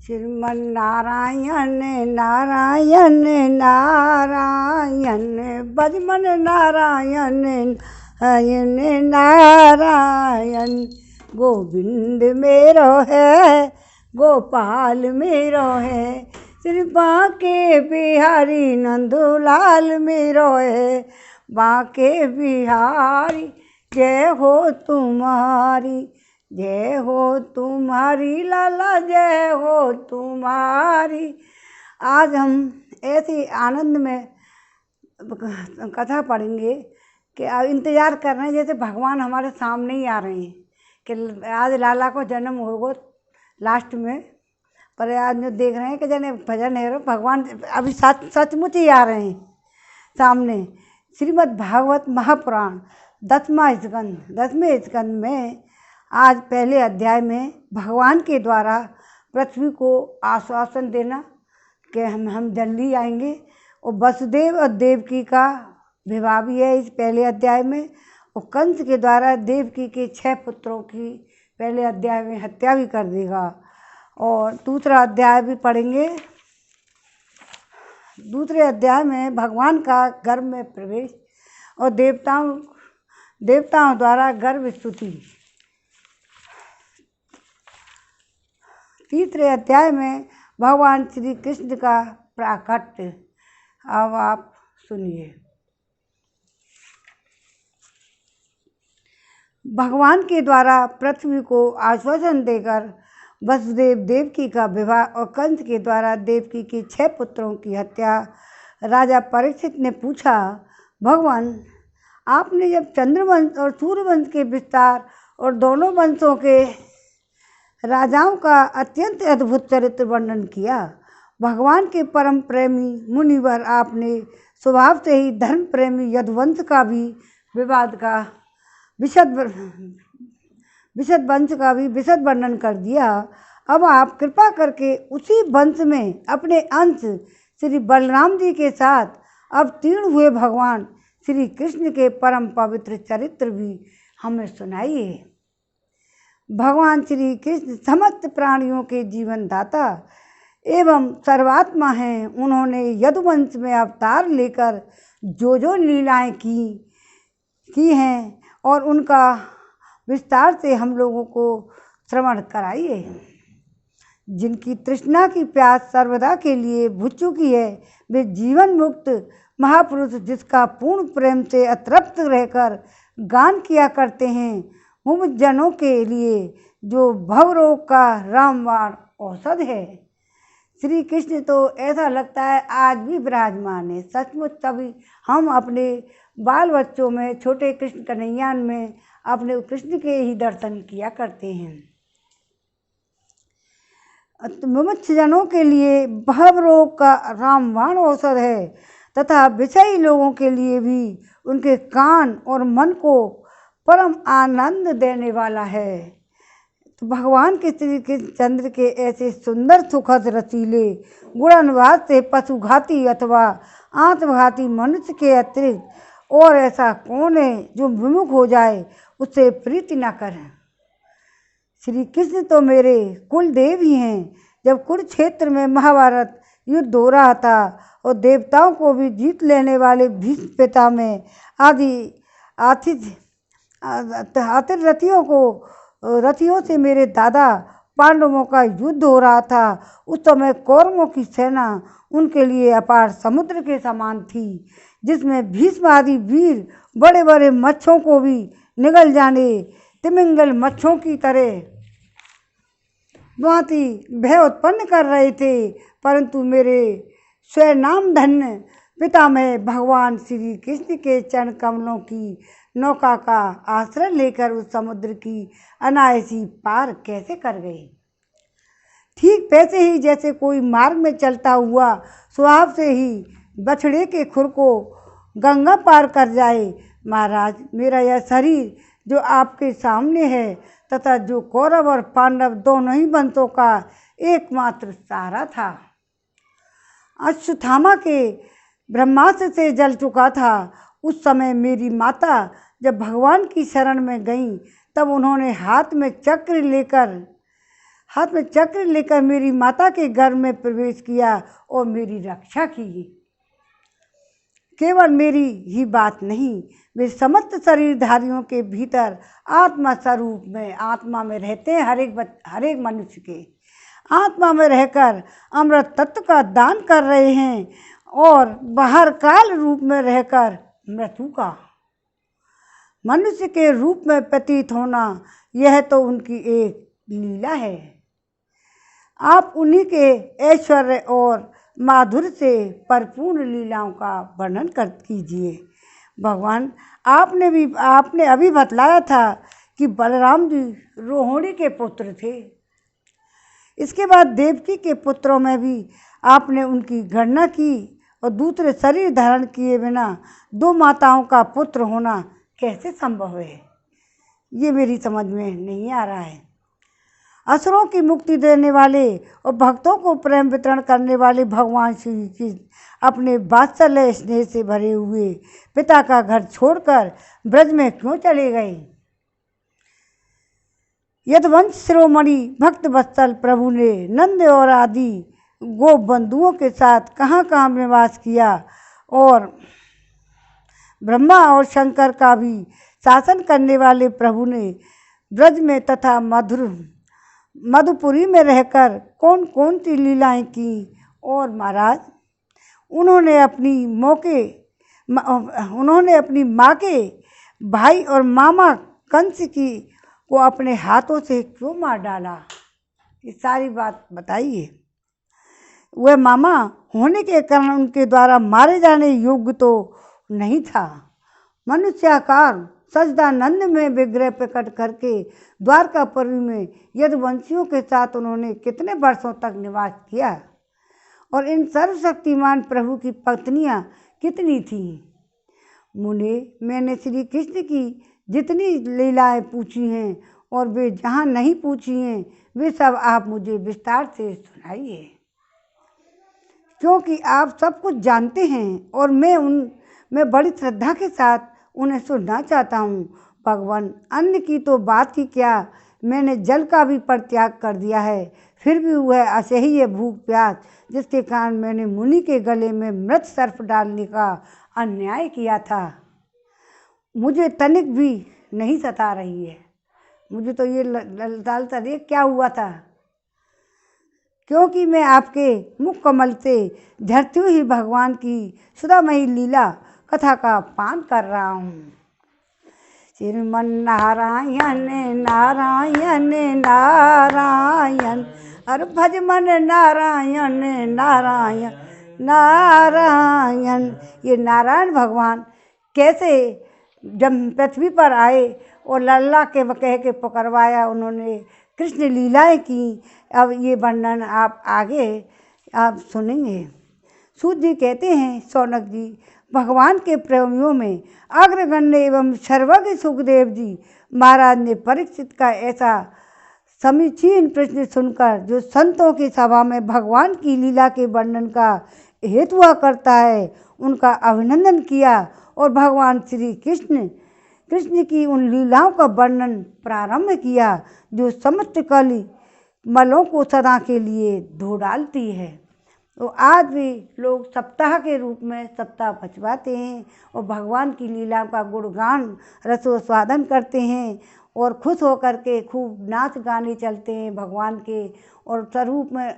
श्रीमन नारायण नारायण नारायण बजमन नारायण नारायण नारायण। गोविंद मेरो है गोपाल मेरो है, श्री बांके बिहारी नंदलाल मेरो है। बांके बिहारी जय हो तुम्हारी, जय हो तुम्हारी लाला जय हो तुम्हारी। आज हम ऐसे आनंद में कथा पढ़ेंगे कि अब इंतज़ार कर रहे हैं जैसे भगवान हमारे सामने ही आ रहे हैं कि आज लाला को जन्म होगा लास्ट में। पर आज जो देख रहे हैं कि जने भजन है भगवान अभी सचमुच ही आ रहे हैं सामने। श्रीमद् भागवत महापुराण 10वें स्कंद में आज पहले अध्याय में भगवान के द्वारा पृथ्वी को आश्वासन देना कि हम जल्दी आएंगे, और वसुदेव और देवकी का विवाह भी है इस पहले अध्याय में। और कंस के द्वारा देवकी के 6 पुत्रों की पहले अध्याय में हत्या भी कर देगा। और दूसरा अध्याय भी पढ़ेंगे। दूसरे अध्याय में भगवान का गर्भ में प्रवेश और देवताओं द्वारा गर्भ स्तुति। तीसरे अध्याय में भगवान श्री कृष्ण का प्राकट्य। अब आप सुनिए। भगवान के द्वारा पृथ्वी को आश्वासन देकर वसुदेव देवकी का विवाह और कंस के द्वारा देवकी के 6 पुत्रों की हत्या। राजा परीक्षित ने पूछा, भगवान आपने जब चंद्रवंश और सूर्यवंश के विस्तार और दोनों वंशों के राजाओं का अत्यंत अद्भुत चरित्र वर्णन किया, भगवान के परम प्रेमी मुनिवर आपने स्वभाव से ही धर्म प्रेमी यदुवंश का भी विशद वर्णन कर दिया। अब आप कृपा करके उसी वंश में अपने अंश श्री बलराम जी के साथ अवतीर्ण हुए भगवान श्री कृष्ण के परम पवित्र चरित्र भी हमें सुनाइए। भगवान श्री कृष्ण समस्त प्राणियों के जीवन दाता एवं सर्वात्मा हैं। उन्होंने यदुवंश में अवतार लेकर जो लीलाएं की हैं और उनका विस्तार से हम लोगों को श्रवण कराइए। जिनकी तृष्णा की प्यास सर्वदा के लिए बुझ चुकी है, वे जीवन मुक्त महापुरुष जिसका पूर्ण प्रेम से अतृप्त रहकर गान किया करते हैं, उन जनों के लिए जो भवरोग का रामबाण औषध है। श्री कृष्ण तो ऐसा लगता है आज भी विराजमान है सचमुच। तभी हम अपने बाल बच्चों में छोटे कृष्ण कन्हैया में अपने कृष्ण के ही दर्शन किया करते हैं। मुमुक्ष जनों के लिए भवरोग का रामबाण औषध है तथा विषयी लोगों के लिए भी उनके कान और मन को परम आनंद देने वाला है। तो भगवान के श्री कृष्ण चंद्र के ऐसे सुंदर सुखद रसीले गुणानुवाद से पशुघाती अथवा आत्मघाती मनुष्य के अतिरिक्त और ऐसा कौन है जो विमुख हो जाए, उससे प्रीति न करें। श्री कृष्ण तो मेरे कुल देव ही हैं। जब कुरुक्षेत्र में महाभारत युद्ध हो रहा था और देवताओं को भी जीत लेने वाले भीष्म पितामह आदि रथियों से मेरे दादा पांडवों का युद्ध हो रहा था, उस समय कौरवों की सेना उनके लिए अपार समुद्र के समान थी, जिसमें भीष्म आदि वीर बड़े बड़े मच्छों को भी निगल जाने तिमिंगल मच्छों की तरह भांति भय उत्पन्न कर रहे थे। परंतु मेरे स्वनाम धन्य पितामह भगवान श्री कृष्ण के चरण कमलों की नौका का आश्रय लेकर उस समुद्र की अनायासी पार कैसे कर गए। ठीक वैसे ही जैसे कोई मार्ग में चलता हुआ स्वभाव से ही बछड़े के खुर को गंगा पार कर जाए। महाराज, मेरा यह शरीर जो आपके सामने है तथा जो कौरव और पांडव दोनों ही वंशों का एकमात्र सहारा था, अश्वत्थामा के ब्रह्मास्त्र से जल चुका था। उस समय मेरी माता जब भगवान की शरण में गईं, तब उन्होंने हाथ में चक्र लेकर हाथ में चक्र लेकर मेरी माता के घर में प्रवेश किया और मेरी रक्षा की। केवल मेरी ही बात नहीं, वे समस्त शरीरधारियों के भीतर आत्मा स्वरूप में, आत्मा में रहते हैं। हर एक मनुष्य के आत्मा में रहकर अमृत तत्व का दान कर रहे हैं और बाहर काल रूप में रहकर मृत्यु का मनुष्य के रूप में प्रतीत होना, यह तो उनकी एक लीला है। आप उन्हीं के ऐश्वर्य और माधुर्य से परिपूर्ण लीलाओं का वर्णन कीजिए। भगवान, आपने अभी बतलाया था कि बलराम जी रोहिणी के पुत्र थे। इसके बाद देवकी के पुत्रों में भी आपने उनकी गणना की और दूसरे शरीर धारण किए बिना 2 माताओं का पुत्र होना कैसे संभव है, ये मेरी समझ में नहीं आ रहा है। असुरों की मुक्ति देने वाले और भक्तों को प्रेम वितरण करने वाले भगवान श्री कृष्ण अपने वात्सल्य स्नेह से भरे हुए पिता का घर छोड़कर ब्रज में क्यों चले गए? यदुवंश शिरोमणि भक्त वत्सल प्रभु ने नंद और आदि गो बंधुओं के साथ कहाँ कहाँ निवास किया और ब्रह्मा और शंकर का भी शासन करने वाले प्रभु ने ब्रज में तथा मधुपुरी में रहकर कौन कौन सी लीलाएं की? और महाराज, उन्होंने अपनी माँ के भाई और मामा कंस को अपने हाथों से क्यों मार डाला? ये सारी बात बताइए। वह मामा होने के कारण उनके द्वारा मारे जाने योग्य तो नहीं था। मनुष्याकार सजदानंद में विग्रह प्रकट करके द्वारकापुरी में यदुवंशियों के साथ उन्होंने कितने वर्षों तक निवास किया और इन सर्वशक्तिमान प्रभु की पत्नियां कितनी थीं? मुने, मैंने श्री कृष्ण की जितनी लीलाएं पूछी हैं और वे जहाँ नहीं पूछी हैं, वे सब आप मुझे विस्तार से सुनाइए, क्योंकि आप सब कुछ जानते हैं और मैं बड़ी श्रद्धा के साथ उन्हें सुनना चाहता हूँ। भगवान, अन्न की तो बात ही क्या, मैंने जल का भी परित्याग कर दिया है, फिर भी वह असह्य भूख प्यास जिसके कारण मैंने मुनि के गले में मृत सर्प डालने का अन्याय किया था, मुझे तनिक भी नहीं सता रही है। मुझे तो ये लालसा दे क्या हुआ था, क्योंकि मैं आपके मुख कमल से झरती हुई भगवान की सुधामयी लीला कथा का पान कर रहा हूँ। श्रीमन नारायण नारायण नारायण, अरे भज मन नारायण नारायण नारायण। ये नारायण भगवान कैसे जब पृथ्वी पर आए और लल्ला के कह के पकड़वाया, उन्होंने कृष्ण लीलाएं की। अब ये वर्णन आगे आप सुनेंगे। सूत जी कहते हैं, शौनक जी, भगवान के प्रेमियों में अग्रगण्य एवं सर्वज्ञ सुखदेव जी महाराज ने परीक्षित का ऐसा समीचीन प्रश्न सुनकर, जो संतों की सभा में भगवान की लीला के वर्णन का हेतु हुआ करता है, उनका अभिनंदन किया और भगवान श्री कृष्ण की उन लीलाओं का वर्णन प्रारंभ किया जो समस्त कली मलों को सदा के लिए धो डालती है। तो आज भी लोग सप्ताह के रूप में सप्ताह पचवाते हैं और भगवान की लीला का गुणगान रसोस्वादन करते हैं और खुश होकर के खूब नाच गाने चलते हैं भगवान के, और स्वरूप में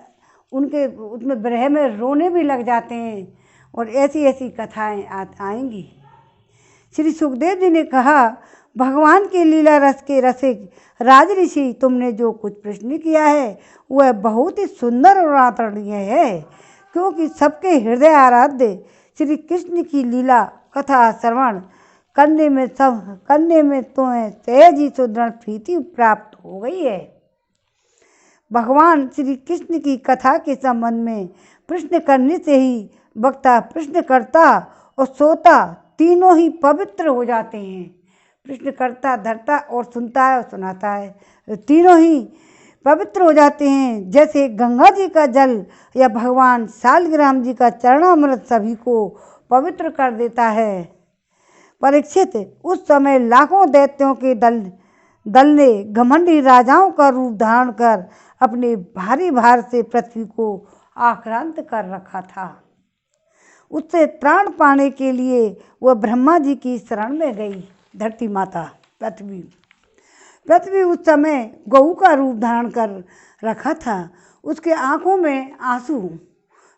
उनके उसमें विरह में रोने भी लग जाते हैं। और ऐसी ऐसी कथाएं आएंगी। श्री सुखदेव जी ने कहा, भगवान के लीला रस के रसिक राजऋषि, तुमने जो कुछ प्रश्न किया है वह बहुत ही सुंदर और आदरणीय है, क्योंकि सबके हृदय आराध्य श्री कृष्ण की लीला कथा श्रवण करने में तुम्हें सहज ही सुदृढ़ प्रीति प्राप्त हो गई है। भगवान श्री कृष्ण की कथा के संबंध में प्रश्न करने से ही वक्ता, प्रश्नकर्ता और श्रोता तीनों ही पवित्र हो जाते हैं। प्रश्नकर्ता धरता और सुनता है और सुनाता है, तीनों ही पवित्र हो जाते हैं। जैसे गंगा जी का जल या भगवान शालिग्राम जी का चरणामृत सभी को पवित्र कर देता है। परीक्षित, उस समय लाखों दैत्यों के दल ने घमंडी राजाओं का रूप धारण कर अपने भारी भार से पृथ्वी को आक्रांत कर रखा था। उससे त्राण पाने के लिए वह ब्रह्मा जी की शरण में गई। धरती माता पृथ्वी उस समय गऊ का रूप धारण कर रखा था। उसके आंखों में आंसू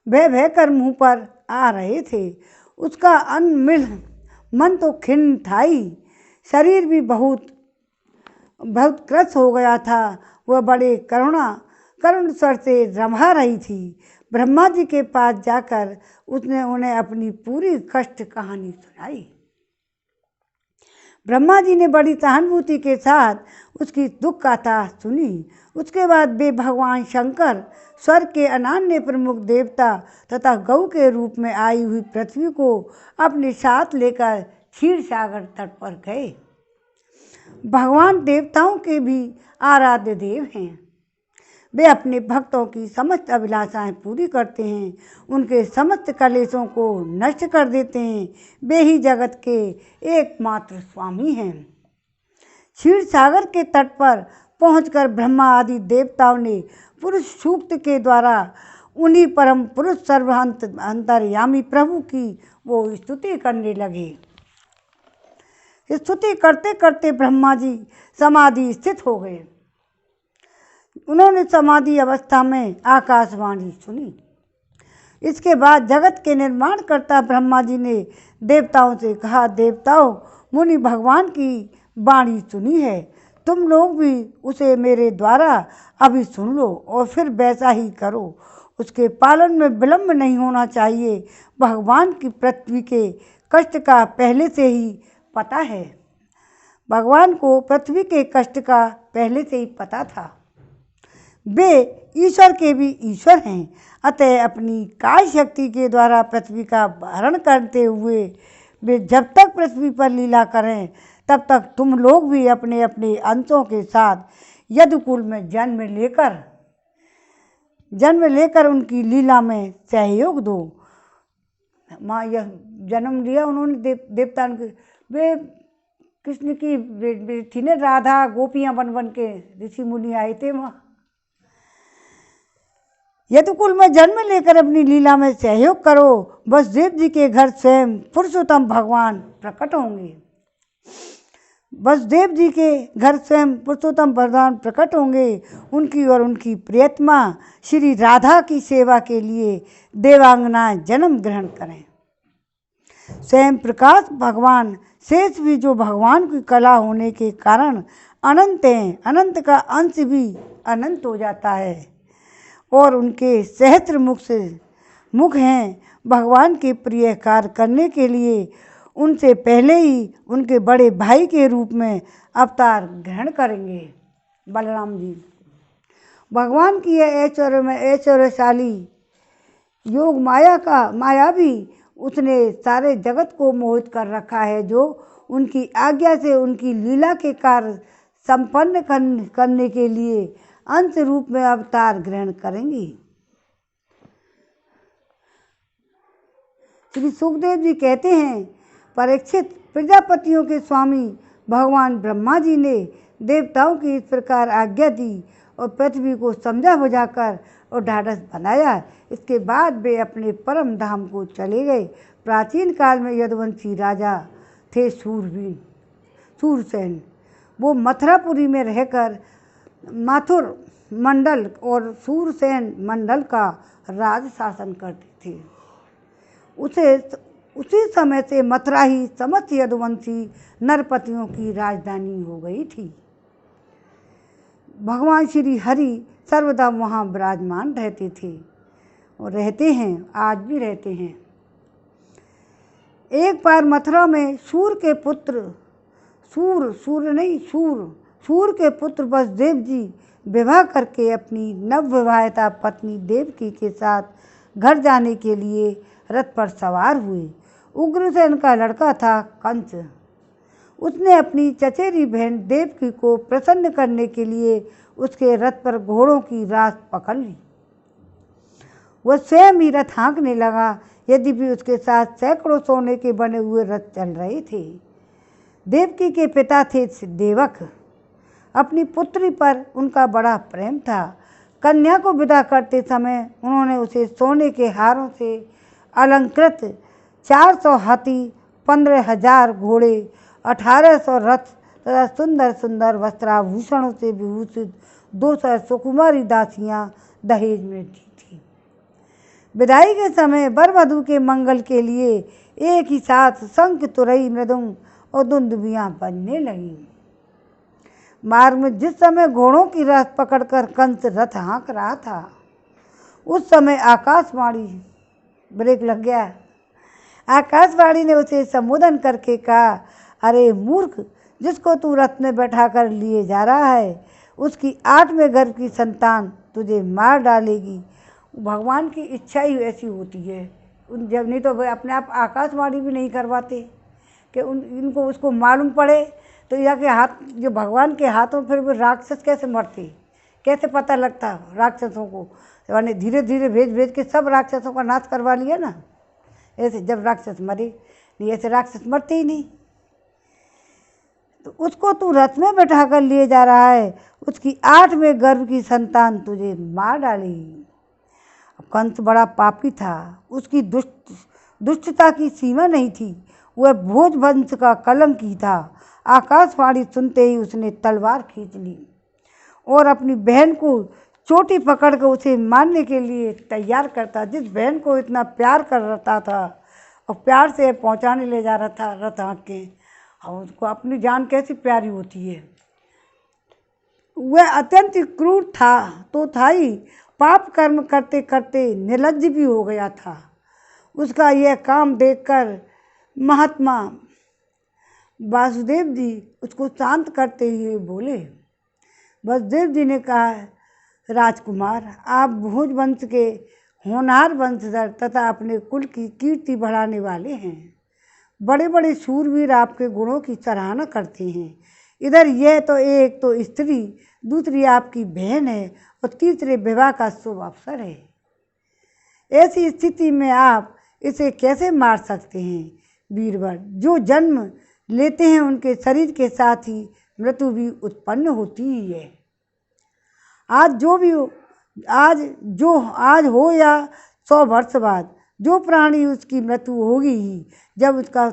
बह बह कर मुंह पर आ रहे थे। उसका अनमिल मन तो खिन्न था ही, शरीर भी बहुत क्रस हो गया था। वह बड़े करुण स्वर से रम्भा रही थी। ब्रह्मा जी के पास जाकर उसने उन्हें अपनी पूरी कष्ट कहानी सुनाई। ब्रह्मा जी ने बड़ी सहानुभूति के साथ उसकी दुख गाथा सुनी। उसके बाद वे भगवान शंकर, स्वर्ग के अनन्य प्रमुख देवता तथा गौ के रूप में आई हुई पृथ्वी को अपने साथ लेकर क्षीर सागर तट पर गए। भगवान देवताओं के भी आराध्य देव हैं। वे अपने भक्तों की समस्त अभिलाषाएं पूरी करते हैं, उनके समस्त कलेशों को नष्ट कर देते हैं। वे ही जगत के एकमात्र स्वामी हैं। क्षीर सागर के तट पर पहुंचकर ब्रह्मा आदि देवताओं ने पुरुष सूक्त के द्वारा उन्हीं परम पुरुष सर्वहंत अंतर्यामी प्रभु की वो स्तुति करने लगे। स्तुति करते करते ब्रह्मा जी समाधि स्थित हो गए। उन्होंने समाधि अवस्था में आकाशवाणी सुनी। इसके बाद जगत के निर्माण करता ब्रह्मा जी ने देवताओं से कहा, देवताओं, मुनि भगवान की वाणी सुनी है, तुम लोग भी उसे मेरे द्वारा अभी सुन लो और फिर वैसा ही करो। उसके पालन में विलंब नहीं होना चाहिए। भगवान की पृथ्वी के कष्ट का पहले से ही पता है। भगवान को पृथ्वी के कष्ट का पहले से ही पता था। वे ईश्वर के भी ईश्वर हैं, अतः अपनी काय शक्ति के द्वारा पृथ्वी का हरण करते हुए वे जब तक पृथ्वी पर लीला करें तब तक तुम लोग भी अपने अपने अंशों के साथ यदुकुल में जन्म लेकर उनकी लीला में सहयोग दो। माँ यह जन्म लिया उन्होंने देवता वे कृष्ण की थी न राधा, गोपियाँ बन बन के ऋषि मुनि आए थे वहाँ। यदुकुल में जन्म लेकर अपनी लीला में सहयोग करो। वसुदेव जी के घर स्वयं पुरुषोत्तम भगवान प्रकट होंगे। वसुदेव जी के घर स्वयं पुरुषोत्तम भगवान प्रकट होंगे। उनकी और उनकी प्रियतमा श्री राधा की सेवा के लिए देवांगनाएं जन्म ग्रहण करें। स्वयं प्रकाश भगवान शेष भी जो भगवान की कला होने के कारण अनंत हैं, अनंत का अंश भी अनंत हो जाता है और उनके सहस्त्र मुख हैं। भगवान के प्रिय कार्य करने के लिए उनसे पहले ही उनके बड़े भाई के रूप में अवतार ग्रहण करेंगे। बलराम जी भगवान की यह ऐश्वर्य में ऐश्वर्यशाली योग माया भी उसने सारे जगत को मोहित कर रखा है, जो उनकी आज्ञा से उनकी लीला के कार्य संपन्न करने के लिए अंश रूप में अवतार ग्रहण करेंगी। श्री सुखदेव जी कहते हैं, परीक्षित, प्रजापतियों के स्वामी भगवान ब्रह्मा जी ने देवताओं की इस प्रकार आज्ञा दी और पृथ्वी को समझा बुझाकर और ढाढ़स बनाया। इसके बाद वे अपने परम धाम को चले गए। प्राचीन काल में यदुवंशी राजा थे सूरसेन। वो मथुरापुरी में रहकर माथुर मंडल और सूरसेन मंडल का राज शासन करते थे। उसी समय से मथुरा ही समस्त यदुवंशी नरपतियों की राजधानी हो गई थी। भगवान श्री हरि सर्वदा वहाँ विराजमान रहते थे और रहते हैं, आज भी रहते हैं। एक बार मथुरा में सूर के पुत्र वसुदेव जी विवाह करके अपनी नवविवाहिता पत्नी देवकी के साथ घर जाने के लिए रथ पर सवार हुए। उग्रसेन का लड़का था कंस। उसने अपनी चचेरी बहन देवकी को प्रसन्न करने के लिए उसके रथ पर घोड़ों की रास पकड़ ली। वह स्वयं ही रथ हाँकने लगा, यद्यपि उसके साथ सैकड़ों सोने के बने हुए रथ चल रहे थे। देवकी के पिता थे देवक। अपनी पुत्री पर उनका बड़ा प्रेम था। कन्या को विदा करते समय उन्होंने उसे सोने के हारों से अलंकृत 400 हाथी, 15,000 घोड़े, 1800 रथ तथा सुंदर सुंदर वस्त्राभूषणों से विभूषित 200 सुकुमारी दासियां दहेज में दी थी। विदाई के समय वर वधू के मंगल के लिए एक ही साथ शंख, तुरई, मृदंग और दुंदुभियां बजने लगीं। मार्ग में जिस समय घोड़ों की रथ पकड़कर कंस रथ हाँक रहा था, उस समय आकाशवाणी, ब्रेक लग गया। आकाशवाणी ने उसे संबोधन करके कहा, अरे मूर्ख, जिसको तू रथ में बैठा कर लिए जा रहा है, उसकी 8वें गर्भ की संतान तुझे मार डालेगी। भगवान की इच्छा ही ऐसी होती है। जब नहीं तो वे अपने आप आकाशवाणी भी नहीं करवाते कि इनको उसको मालूम पड़े। तो यहाँ के हाथ, जो भगवान के हाथों, फिर वो राक्षस कैसे मरते, कैसे पता लगता राक्षसों को? यानी धीरे धीरे भेज भेज के सब राक्षसों का नाश करवा लिया ना। ऐसे जब राक्षस मरे नहीं, ऐसे राक्षस मरते ही नहीं। तो उसको तू रथ में बैठा कर लिए जा रहा है, उसकी 8वें गर्भ की संतान तुझे मार डालेगी। कंस बड़ा पापी था, उसकी दुष्टता की सीमा नहीं थी। वह भोज वंश का कलंकी था। आकाशवाणी सुनते ही उसने तलवार खींच ली और अपनी बहन को चोटी पकड़ कर उसे मारने के लिए तैयार करता। जिस बहन को इतना प्यार कर रहा था और प्यार से पहुंचाने ले जा रहा था रथ हाँक के, और उसको अपनी जान कैसी प्यारी होती है। वह अत्यंत क्रूर था तो था ही, पाप कर्म करते करते निर्लज्ज भी हो गया था। उसका यह काम देखकर महात्मा वासुदेव जी उसको शांत करते हुए बोले। वासुदेव जी ने कहा, राजकुमार, आप भोज वंश के होनहार वंशधर तथा अपने कुल की कीर्ति बढ़ाने वाले हैं। बड़े बड़े शूरवीर आपके गुणों की सराहना करते हैं। इधर यह तो एक तो स्त्री, दूसरी आपकी बहन है और तीसरे विवाह का शुभ अवसर है। ऐसी स्थिति में आप इसे कैसे मार सकते हैं? वीरवर, जो जन्म लेते हैं उनके शरीर के साथ ही मृत्यु भी उत्पन्न होती ही है। आज हो या 100 वर्ष बाद, जो प्राणी उसकी मृत्यु होगी ही। जब उसका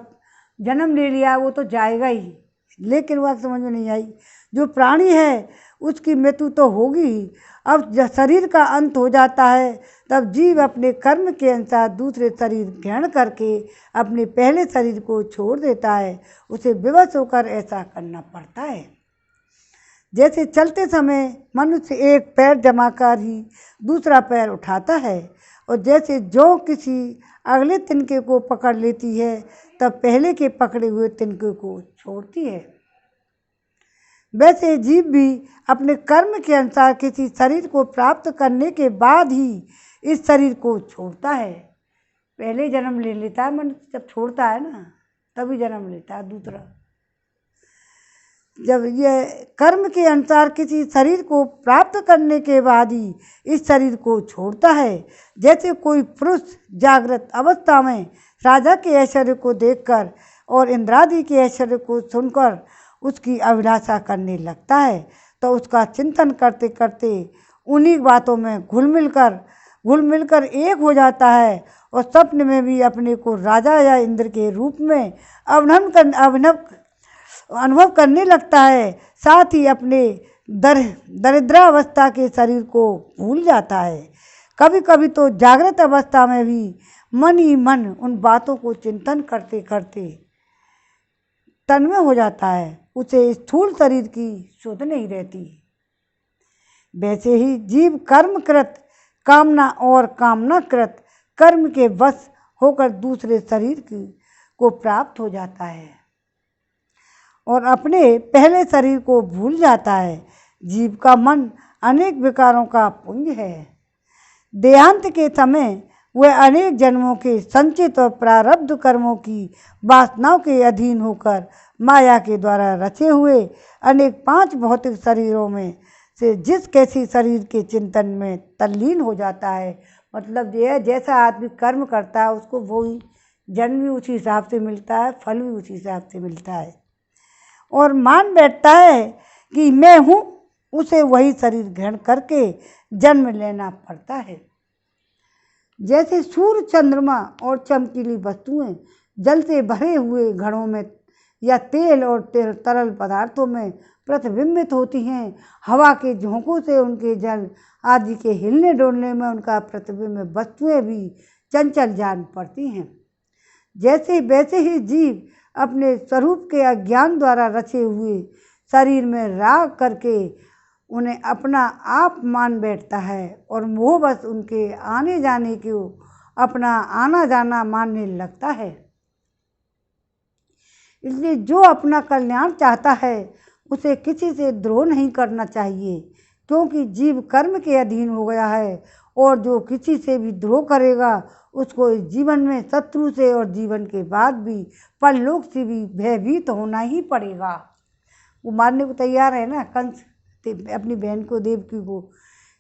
जन्म ले लिया वो तो जाएगा ही, लेकिन वह समझ में नहीं आई, जो प्राणी है उसकी मृत्यु तो होगी ही। अब जब शरीर का अंत हो जाता है, तब जीव अपने कर्म के अनुसार दूसरे शरीर ग्रहण करके अपने पहले शरीर को छोड़ देता है। उसे विवश होकर ऐसा करना पड़ता है। जैसे चलते समय मनुष्य एक पैर जमाकर ही दूसरा पैर उठाता है, और जैसे जो किसी अगले तिनके को पकड़ लेती है, तब पहले के पकड़े हुए तिनके को छोड़ती है। वैसे जीव भी अपने कर्म के अनुसार किसी शरीर को प्राप्त करने के बाद ही इस शरीर को छोड़ता है। पहले जन्म ले लेता है मनुष्य, जब छोड़ता है ना तभी जन्म लेता है दूसरा। जब यह कर्म के अनुसार किसी शरीर को प्राप्त करने के बाद ही इस शरीर को छोड़ता है। जैसे कोई पुरुष जागृत अवस्था में राजा के ऐश्वर्य को देखकर और इंद्रादि के ऐश्वर्य को सुनकर उसकी अभिलाषा करने लगता है, तो उसका चिंतन करते करते उन्हीं बातों में घुल मिलकर एक हो जाता है, और स्वप्न में भी अपने को राजा या इंद्र के रूप में अनुभव करने लगता है। साथ ही अपने दरिद्रावस्था के शरीर को भूल जाता है। कभी कभी तो जागृत अवस्था में भी मन ही मन उन बातों को चिंतन करते करते तन्मय हो जाता है। उसे स्थूल शरीर की सुध नहीं रहती। वैसे ही जीव कर्मकृत कामना और कामनाकृत कर्म के वश होकर दूसरे शरीर को प्राप्त हो जाता है और अपने पहले शरीर को भूल जाता है। जीव का मन अनेक विकारों का पुंज है। देहांत के समय वह अनेक जन्मों के संचित और प्रारब्ध कर्मों की वासनाओं के अधीन होकर माया के द्वारा रचे हुए अनेक 5 भौतिक शरीरों में से जिस कैसी शरीर के चिंतन में तल्लीन हो जाता है। मतलब यह जैसा आदमी कर्म करता है उसको वही जन्म भी उसी हिसाब से मिलता है, फल भी उसी हिसाब से मिलता है, और मान बैठता है कि मैं हूँ उसे वही शरीर ग्रहण करके जन्म लेना पड़ता है। जैसे सूर्य, चंद्रमा और चमकीली वस्तुएं जल से भरे हुए घड़ों में या तेल और तरल पदार्थों में प्रतिबिंबित होती हैं, हवा के झोंकों से उनके जल आदि के हिलने डोलने में उनका प्रतिबिंब वस्तुएं भी चंचल जान पड़ती हैं। जैसे वैसे ही जीव अपने स्वरूप के अज्ञान द्वारा रचे हुए शरीर में राग करके उन्हें अपना आप मान बैठता है और मोहवश उनके आने जाने को अपना आना जाना मानने लगता है। इसलिए जो अपना कल्याण चाहता है उसे किसी से द्रोह नहीं करना चाहिए, क्योंकि जीव कर्म के अधीन हो गया है और जो किसी से भी द्रोह करेगा उसको इस जीवन में शत्रु से और जीवन के बाद भी परलोक से भी भयभीत होना ही पड़ेगा। वो मारने को तैयार है ना कंस अपनी बहन को, देवकी को,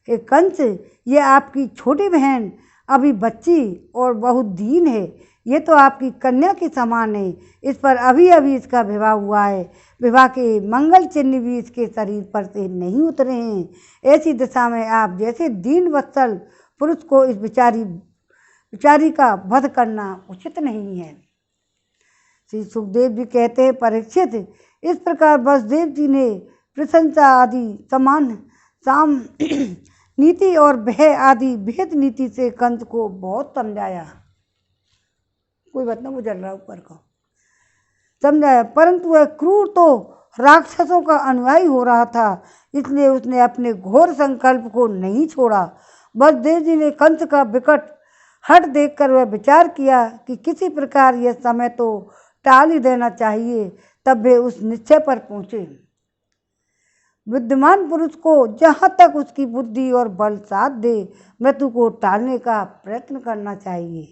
कि कंस ये आपकी छोटी बहन अभी बच्ची और बहुत दीन है, ये तो आपकी कन्या के समान है, इस पर अभी अभी इसका विवाह हुआ है, विवाह के मंगल चिन्ह भी इसके शरीर पर से नहीं उतरे हैं। ऐसी दशा में आप जैसे दीन वत्सल पुरुष को इस बिचारी का वध करना उचित नहीं है। श्री सुखदेव जी कहते हैं, परीक्षित, इस प्रकार वसुदेव जी ने प्रशंसा आदि साम नीति और भय आदि भेद नीति से कंस को बहुत समझाया। कोई बात ना, वो जल रहा ऊपर को समझाया, परंतु वह क्रूर तो राक्षसों का अनुयायी हो रहा था, इसलिए उसने अपने घोर संकल्प को नहीं छोड़ा। वसुदेव जी ने कंस का विकट हट देखकर वह विचार किया कि किसी प्रकार यह समय तो टाल ही देना चाहिए। तब वे उस निश्चय पर पहुँचे। विद्यमान पुरुष को जहाँ तक उसकी बुद्धि और बल साथ दे मृत्यु को टालने का प्रयत्न करना चाहिए।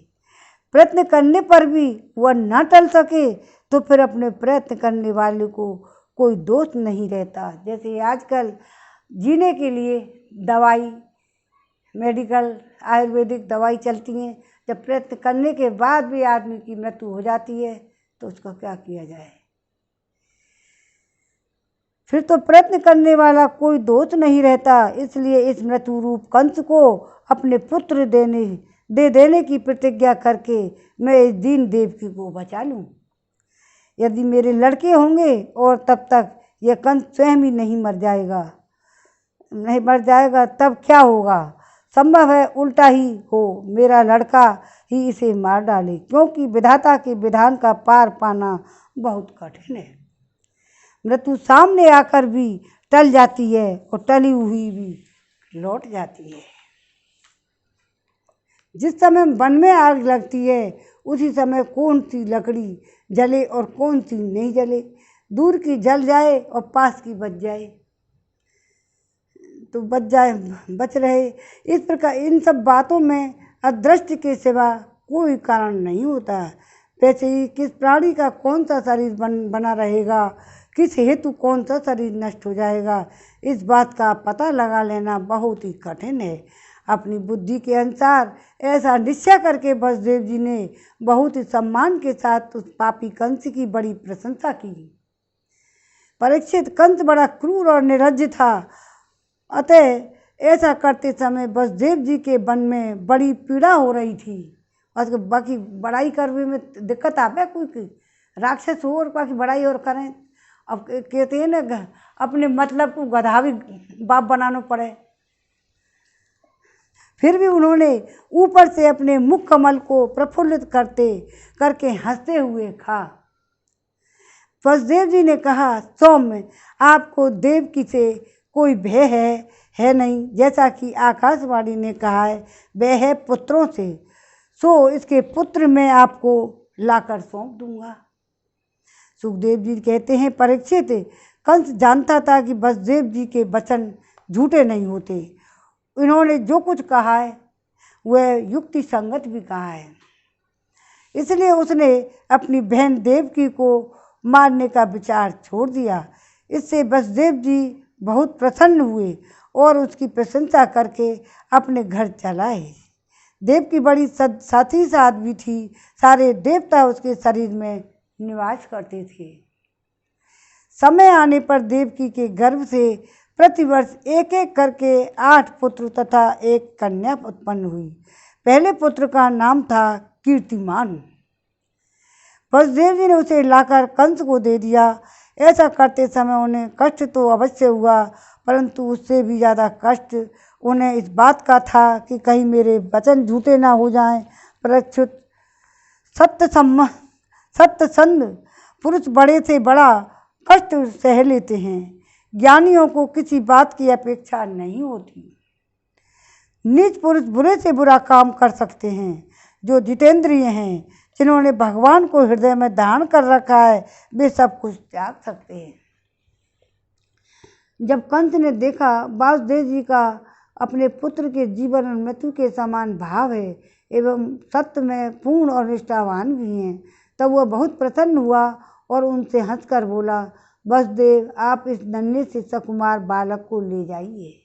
प्रयत्न करने पर भी वह न टल सके तो फिर अपने प्रयत्न करने वाले को कोई दोष नहीं रहता। जैसे आजकल जीने के लिए दवाई, मेडिकल आयुर्वेदिक दवाई चलती हैं, जब प्रयत्न करने के बाद भी आदमी की मृत्यु हो जाती है तो उसका क्या किया जाए। फिर तो प्रयत्न करने वाला कोई दोष नहीं रहता। इसलिए इस मृत्यु रूप कंस को अपने पुत्र दे देने की प्रतिज्ञा करके मैं इस दीन देवकी को बचा लूँ। यदि मेरे लड़के होंगे और तब तक यह कंस स्वयं ही नहीं मर जाएगा तब क्या होगा। संभव है उल्टा ही हो, मेरा लड़का ही इसे मार डाले, क्योंकि विधाता के विधान का पार पाना बहुत कठिन है। मृत्यु सामने आकर भी टल जाती है और टली हुई भी लौट जाती है। जिस समय वन में आग लगती है उसी समय कौन सी लकड़ी जले और कौन सी नहीं जले, दूर की जल जाए और पास की बच जाए तो बच रहे। इस प्रकार इन सब बातों में अदृष्ट के सिवा कोई कारण नहीं होता। वैसे ही किस प्राणी का कौन सा शरीर बना रहेगा, किस हेतु कौन सा शरीर नष्ट हो जाएगा, इस बात का पता लगा लेना बहुत ही कठिन है। अपनी बुद्धि के अनुसार ऐसा निश्चय करके वसुदेव जी ने बहुत ही सम्मान के साथ उस पापी कंस की बड़ी प्रशंसा की। परीक्षित, कंस बड़ा क्रूर और निर्लज्ज था, अतः ऐसा करते समय वसुदेव जी के मन में बड़ी पीड़ा हो रही थी। और बाकी बड़ाई करने में दिक्कत आवे, कोई राक्षस हो और बाकी बड़ाई और करें। अब कहते हैं ना, अपने मतलब को गधा भी बाप बनाना पड़े। फिर भी उन्होंने ऊपर से अपने मुख कमल को प्रफुल्लित करके हंसते हुए कहा। वसुदेव जी ने कहा, सौम्य, आपको देवकी से कोई भय है नहीं, जैसा कि आकाशवाणी ने कहा है वह है पुत्रों से, सो इसके पुत्र मैं आपको लाकर सौंप दूंगा। सुखदेव जी कहते हैं, परीक्षित, कंस जानता था कि वसुदेव जी के वचन झूठे नहीं होते। इन्होंने जो कुछ कहा है वह युक्ति संगत भी कहा है, इसलिए उसने अपनी बहन देवकी को मारने का विचार छोड़ दिया। इससे वसुदेव जी बहुत प्रसन्न हुए और उसकी प्रशंसा करके अपने घर चलाए। देवकी बड़ी साथी साध्वी थी, सारे देवता उसके शरीर में निवास करते थे। समय आने पर देवकी के गर्भ से प्रतिवर्ष एक एक करके 8 पुत्र तथा एक कन्या उत्पन्न हुई। पहले पुत्र का नाम था कीर्तिमान। वसुदेव जी ने उसे लाकर कंस को दे दिया। ऐसा करते समय उन्हें कष्ट तो अवश्य हुआ, परंतु उससे भी ज़्यादा कष्ट उन्हें इस बात का था कि कहीं मेरे वचन झूठे ना हो जाएं। परीक्षित, सत्यसंध पुरुष बड़े से बड़ा कष्ट सह लेते हैं। ज्ञानियों को किसी बात की अपेक्षा नहीं होती। नीच पुरुष बुरे से बुरा काम कर सकते हैं। जो जितेंद्रिय हैं, जिन्होंने भगवान को हृदय में धारण कर रखा है, वे सब कुछ त्याग सकते हैं। जब कंस ने देखा वासुदेव जी का अपने पुत्र के जीवन और मृत्यु के समान भाव है एवं सत्य में पूर्ण और निष्ठावान भी हैं, तब वह बहुत प्रसन्न हुआ और उनसे हंसकर बोला, वसुदेव, आप इस नन्हे से सकुमार बालक को ले जाइए।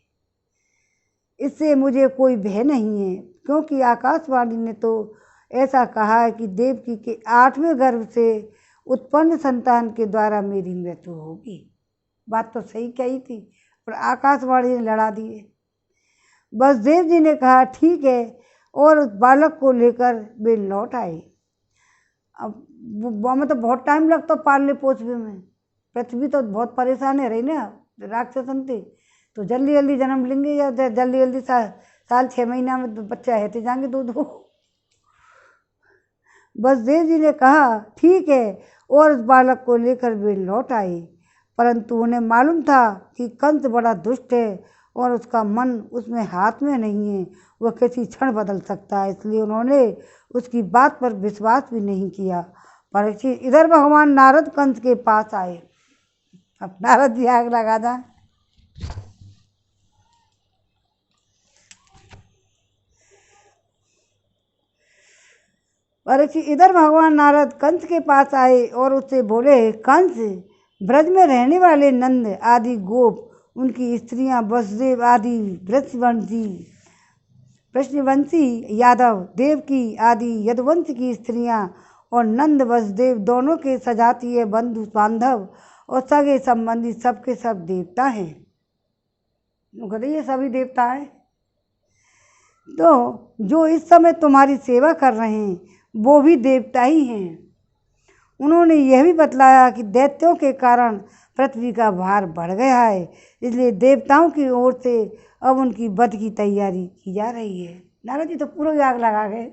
इससे मुझे कोई भय नहीं है, क्योंकि आकाशवाणी ने तो ऐसा कहा है कि देवकी के 8वें गर्भ से उत्पन्न संतान के द्वारा मेरी मृत्यु होगी। बात तो सही कही थी, पर आकाशवाणी ने लड़ा दिए। वसुदेव जी ने कहा, ठीक है, और उस बालक को लेकर वे लौट आए। अब वो तो बहुत टाइम लगता पालने पोसने में। पृथ्वी तो बहुत परेशान है रही ना राक्षसन थे, तो जल्दी जल्दी जन्म लेंगे या जल्दी जल्दी साल 6 महीना में तो बच्चा है तो जाएंगे दो। वसुदेव जी ने कहा, ठीक है, और उस बालक को लेकर वे लौट आए। परंतु उन्हें मालूम था कि कंस बड़ा दुष्ट है और उसका मन उसमें हाथ में नहीं है, वह किसी क्षण बदल सकता है, इसलिए उन्होंने उसकी बात पर विश्वास भी नहीं किया। परीक्षित, इधर भगवान नारद कंस के पास आए। अब नारद जी आग लगा था। परीक्षित, इधर भगवान नारद कंस के पास आए और उससे बोले, कंस, ब्रज में रहने वाले नंद आदि गोप, उनकी स्त्रियां वसुदेव आदि वृषवंशी यादव, देवकी आदि यदुवंश की स्त्रियां और नंद वसुदेव दोनों के सजातीय बंधु बांधव और सगे संबंधी सबके सब देवता हैं। कहते ये सभी देवता हैं। तो जो इस समय तुम्हारी सेवा कर रहे हैं वो भी देवता ही हैं। उन्होंने यह भी बतलाया कि दैत्यों के कारण पृथ्वी का भार बढ़ गया है, इसलिए देवताओं की ओर से अब उनकी वध की तैयारी की जा रही है। नारद जी तो पूरी आग लगा गए।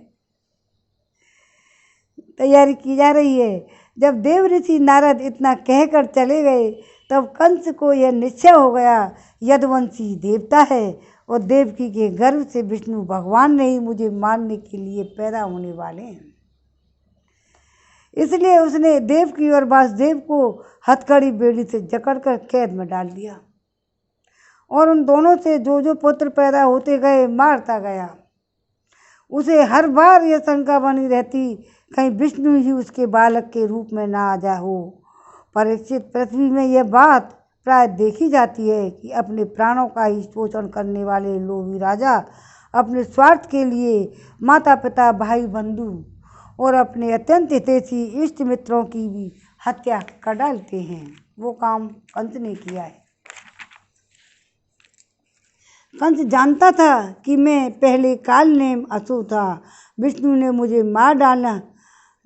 तैयारी की जा रही है। जब देव ऋषि नारद इतना कहकर चले गए, तब कंस को यह निश्चय हो गया, यदुवंशी देवता है और देवकी के गर्भ से विष्णु भगवान ने ही मुझे मारने के लिए पैदा होने वाले हैं। इसलिए उसने देवकी और वासुदेव को हथकड़ी बेड़ी से जकड़कर कैद में डाल दिया और उन दोनों से जो जो पुत्र पैदा होते गए मारता गया। उसे हर बार यह शंका बनी रहती, कहीं विष्णु ही उसके बालक के रूप में ना आ जा हो। परीक्षित, पृथ्वी में यह बात प्राय देखी जाती है कि अपने प्राणों का ही शोषण करने वाले लोभी राजा अपने स्वार्थ के लिए माता पिता, भाई बंधु और अपने अत्यंत हितैषी इष्ट मित्रों की भी हत्या कर डालते हैं। वो काम कंस ने किया है। कंस जानता था कि मैं पहले काल नेम असुर था, विष्णु ने मुझे मार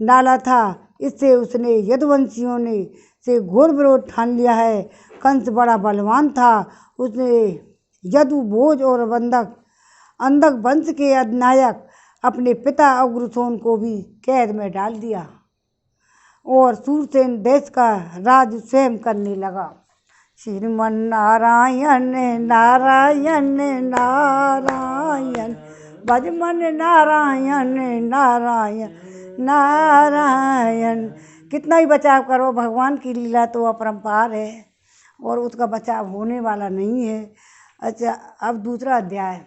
डाला था, इससे उसने यदुवंशियों ने से घोर विरोध ठान लिया है। कंस बड़ा बलवान था, उसने यदु, भोज और अंधक वंश के अधिनायक अपने पिता अग्रसेन को भी कैद में डाल दिया और सूरसेन देश का राज स्वयं करने लगा। श्रीमन नारायण नारायण नारायण, भजमन नारायण नारायण नारायण। कितना ही बचाव करो, भगवान की लीला तो अपरंपार है और उसका बचाव होने वाला नहीं है। अच्छा, अब दूसरा अध्याय,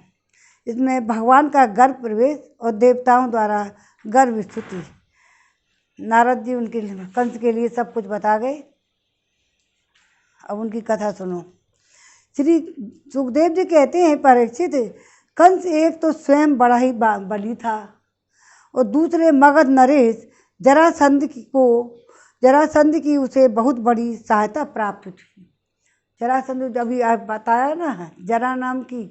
इसमें भगवान का गर्भ प्रवेश और देवताओं द्वारा गर्भ स्तुति। नारद जी उनके कंस के लिए सब कुछ बता गए। अब उनकी कथा सुनो। श्री सुखदेव जी कहते हैं, परीक्षित, कंस एक तो स्वयं बड़ा ही बली था और दूसरे मगध नरेश जरासंध की उसे बहुत बड़ी सहायता प्राप्त थी। जरासंध अभी आप बताया ना, जरा नाम की,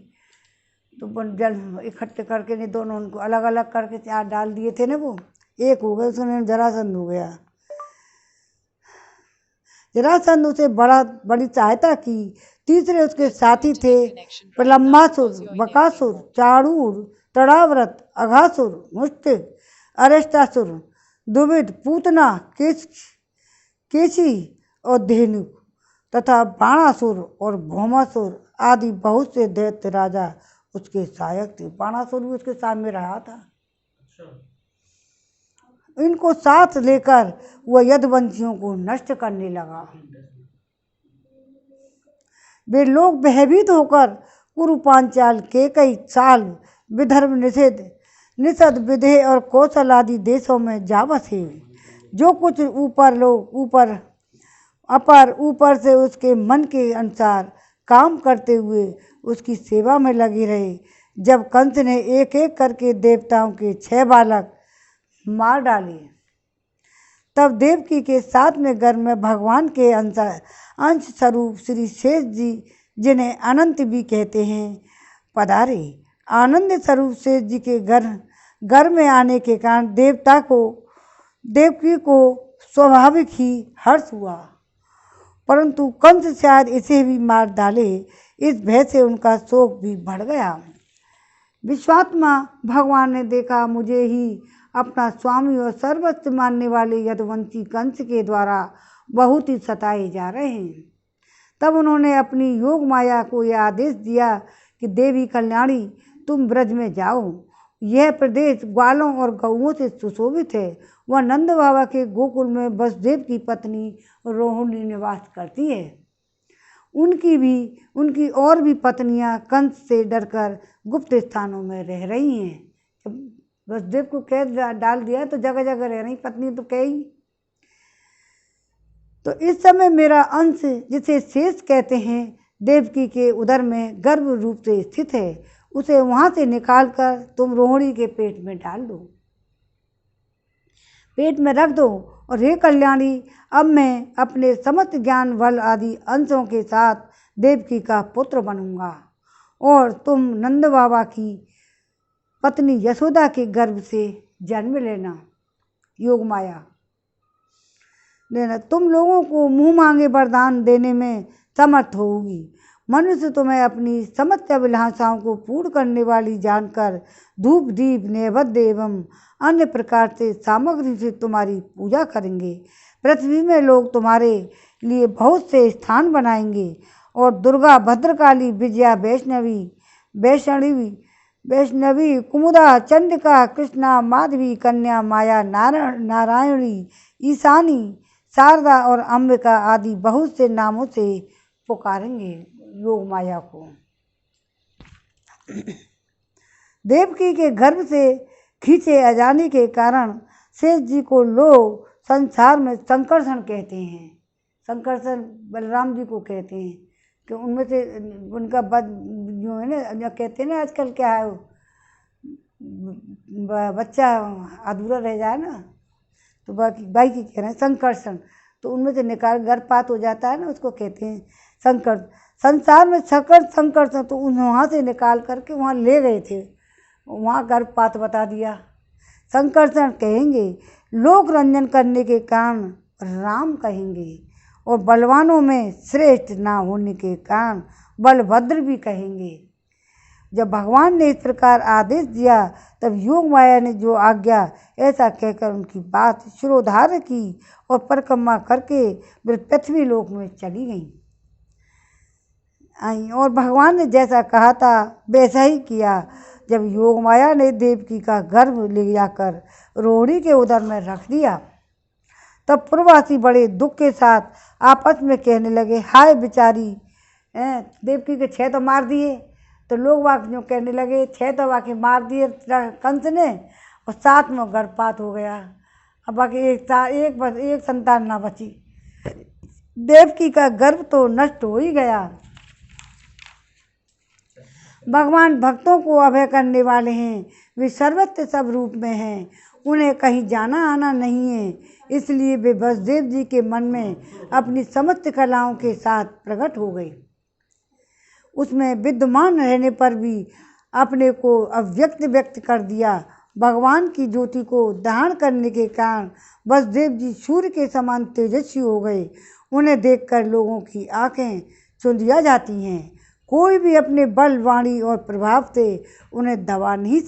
तो जल इकट्ठे करके नहीं, दोनों उनको अलग अलग करके चार डाल दिए थे ना, वो एक हो गए, उसने जरासंध हो गया। जरासंध उसे बड़ी सहायता की। तीसरे उसके साथी थे प्रलम्बासुर, बकासुर, चाणूर, तड़ाव्रत, अघासुर, मुष्टिक, अरिष्टासुर, दुविध, पूतना, केशी और धेनु तथा बाणासुर और भौमासुर आदि बहुत से दैत्य राजा उसके सहायक थे। बाणासुर भी उसके सामने रहा था। इनको साथ लेकर वह यदुवंशियों को नष्ट करने लगा। वे लोग भयभीत होकर कुरु, पांचाल, केकई, साल, विदर्भ, निषद, विदेह और कौशल आदि देशों में जा बसे। जो कुछ ऊपर से उसके मन के अनुसार काम करते हुए उसकी सेवा में लगे रहे। जब कंस ने एक एक करके देवताओं के 6 बालक मार डाले, तब देवकी के 7वें गर्भ में भगवान के अंश स्वरूप श्री शेष जी, जिन्हें अनंत भी कहते हैं, पधारे। आनंद स्वरूप शेष जी के घर में आने के कारण देवकी को स्वाभाविक ही हर्ष हुआ, परंतु कंस शायद इसे भी मार डाले, इस भय से उनका शोक भी बढ़ गया। विश्वात्मा भगवान ने देखा, मुझे ही अपना स्वामी और सर्वस्व मानने वाले यदुवंशी कंस के द्वारा बहुत ही सताए जा रहे हैं। तब उन्होंने अपनी योग माया को यह आदेश दिया कि देवी कल्याणी, तुम ब्रज में जाओ। यह प्रदेश ग्वालों और गौओं से सुशोभित है। वह नंद बाबा के गोकुल में वसुदेव की पत्नी रोहिणी निवास करती है। उनकी और भी पत्नियां कंस से डरकर गुप्त स्थानों में रह रही हैं। जब वसुदेव को कैद डाल दिया तो जगह जगह रह रही पत्नी तो कई। तो इस समय मेरा अंश, जिसे शेष कहते हैं, देवकी के उदर में गर्भ रूप से स्थित है। उसे वहां से निकालकर तुम रोहिणी के पेट में डाल दो, पेट में रख दो। और हे कल्याणी, अब मैं अपने समस्त ज्ञान, बल आदि अंशों के साथ देवकी का पुत्र बनूंगा और तुम नंद बाबा की पत्नी यशोदा के गर्भ से जन्म लेना। योग माया देना, तुम लोगों को मुंह मांगे वरदान देने में समर्थ होगी। मनुष्य तुम्हें अपनी समस्त अभिलाषाओं को पूर्ण करने वाली जानकर धूप, दीप, नैवेद्य एवं अन्य प्रकार से सामग्री से तुम्हारी पूजा करेंगे। पृथ्वी में लोग तुम्हारे लिए बहुत से स्थान बनाएंगे और दुर्गा, भद्रकाली, विजया, वैष्णवी, कुमुदा, चंडिका, कृष्णा, माधवी, कन्या, माया, नारायणी, ईशानी, शारदा और अंबिका आदि बहुत से नामों से पुकारेंगे योग माया को। देवकी के गर्भ से खींचे आ जाने के कारण शेष जी को लोग संसार में संकर्षण कहते हैं। संकर्षण बलराम जी को कहते हैं कि उनमें से उनका जो है ना, कहते हैं ना आजकल क्या है, बच्चा अधूरा रह जाए ना, तो बाई की कह रहे हैं संकर्षण, तो उनमें से निकाल गर्भपात हो जाता है ना, उसको कहते हैं संकर्षण। संसार में संकर्षण, तो वहाँ से निकाल करके वहाँ ले गए थे, वहाँ गर्भपात बता दिया। संकर्षण कहेंगे। लोक रंजन करने के कारण राम कहेंगे और बलवानों में श्रेष्ठ ना होने के कारण बलभद्र भी कहेंगे। जब भगवान ने इस प्रकार आदेश दिया, तब योग माया ने जो आज्ञा ऐसा कहकर उनकी बात शिरोधार्य की और परिक्रमा करके वे पृथ्वी लोक में चली गईं और भगवान ने जैसा कहा था वैसा ही किया। जब योग माया ने देवकी का गर्भ ले जाकर रोहिणी के उदर में रख दिया, तब पूर्ववासी बड़े दुख के साथ आपस में कहने लगे, हाय बेचारी, देवकी के 6 तो मार दिए। तो लोग वाक जो कहने लगे 6 तो वाकई मार दिए कंस ने और 7 में गर्भपात हो गया। अब बाकी एक संतान ना बची। देवकी का गर्भ तो नष्ट हो ही गया। भगवान भक्तों को अभय करने वाले हैं, वे सर्वत्र सब रूप में हैं। उन्हें कहीं जाना आना नहीं है, इसलिए वे वसुदेव जी के मन में अपनी समस्त कलाओं के साथ प्रकट हो गई। उसमें विद्यमान रहने पर भी अपने को अव्यक्त व्यक्त कर दिया। भगवान की ज्योति को धारण करने के कारण वसुदेव जी सूर्य के समान तेजस्वी हो गए। उन्हें देखकर लोगों की आंखें चुंधिया जाती हैं। कोई भी अपने बल, वाणी और प्रभाव से उन्हें दबा नहीं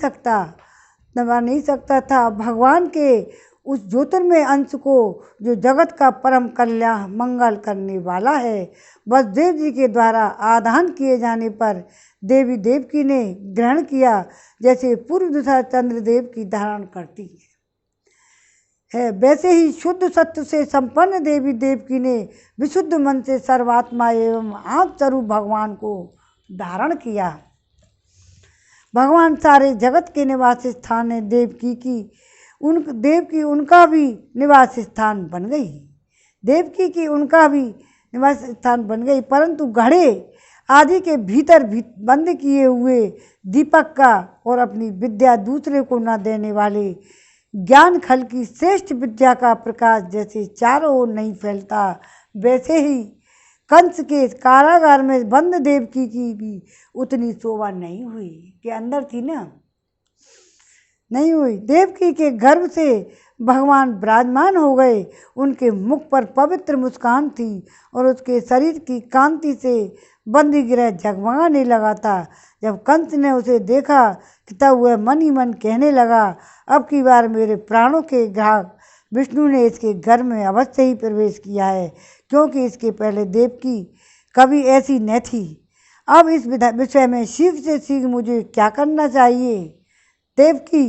सकता था। भगवान के उस ज्योतिर्मय अंश को जो जगत का परम कल्याण मंगल करने वाला है, वसुदेव जी के द्वारा आधान किए जाने पर देवी देवकी ने ग्रहण किया, जैसे पूर्व दिशा चंद्रदेव की धारण करती है, वैसे ही शुद्ध सत्य से संपन्न देवी देवकी ने विशुद्ध मन से सर्वात्मा एवं आप स्वरूप भगवान को धारण किया। भगवान सारे जगत के निवास स्थान है। देवकी उनका भी निवास स्थान बन गई। देवकी की उनका भी निवास स्थान बन गई, परंतु घड़े आदि के भीतर बंद किए हुए दीपक का और अपनी विद्या दूसरे को न देने वाले ज्ञान खल की श्रेष्ठ विद्या का प्रकाश जैसे चारों ओर नहीं फैलता, वैसे ही कंस के कारागार में बंद देवकी की भी उतनी शोभा नहीं हुई कि अंदर थी ना, नहीं हुई। देवकी के गर्भ से भगवान विराजमान हो गए। उनके मुख पर पवित्र मुस्कान थी और उसके शरीर की कांति से बंदी गृह जगमगाने लगा था। जब कंस ने उसे देखा तब वह मन ही मन कहने लगा, अब की बार मेरे प्राणों के ग्राहक विष्णु ने इसके घर में अवश्य ही प्रवेश किया है, क्योंकि इसके पहले देवकी कभी ऐसी न थी। अब इस विषय में शीघ्र से शीघ्र मुझे क्या करना चाहिए? देवकी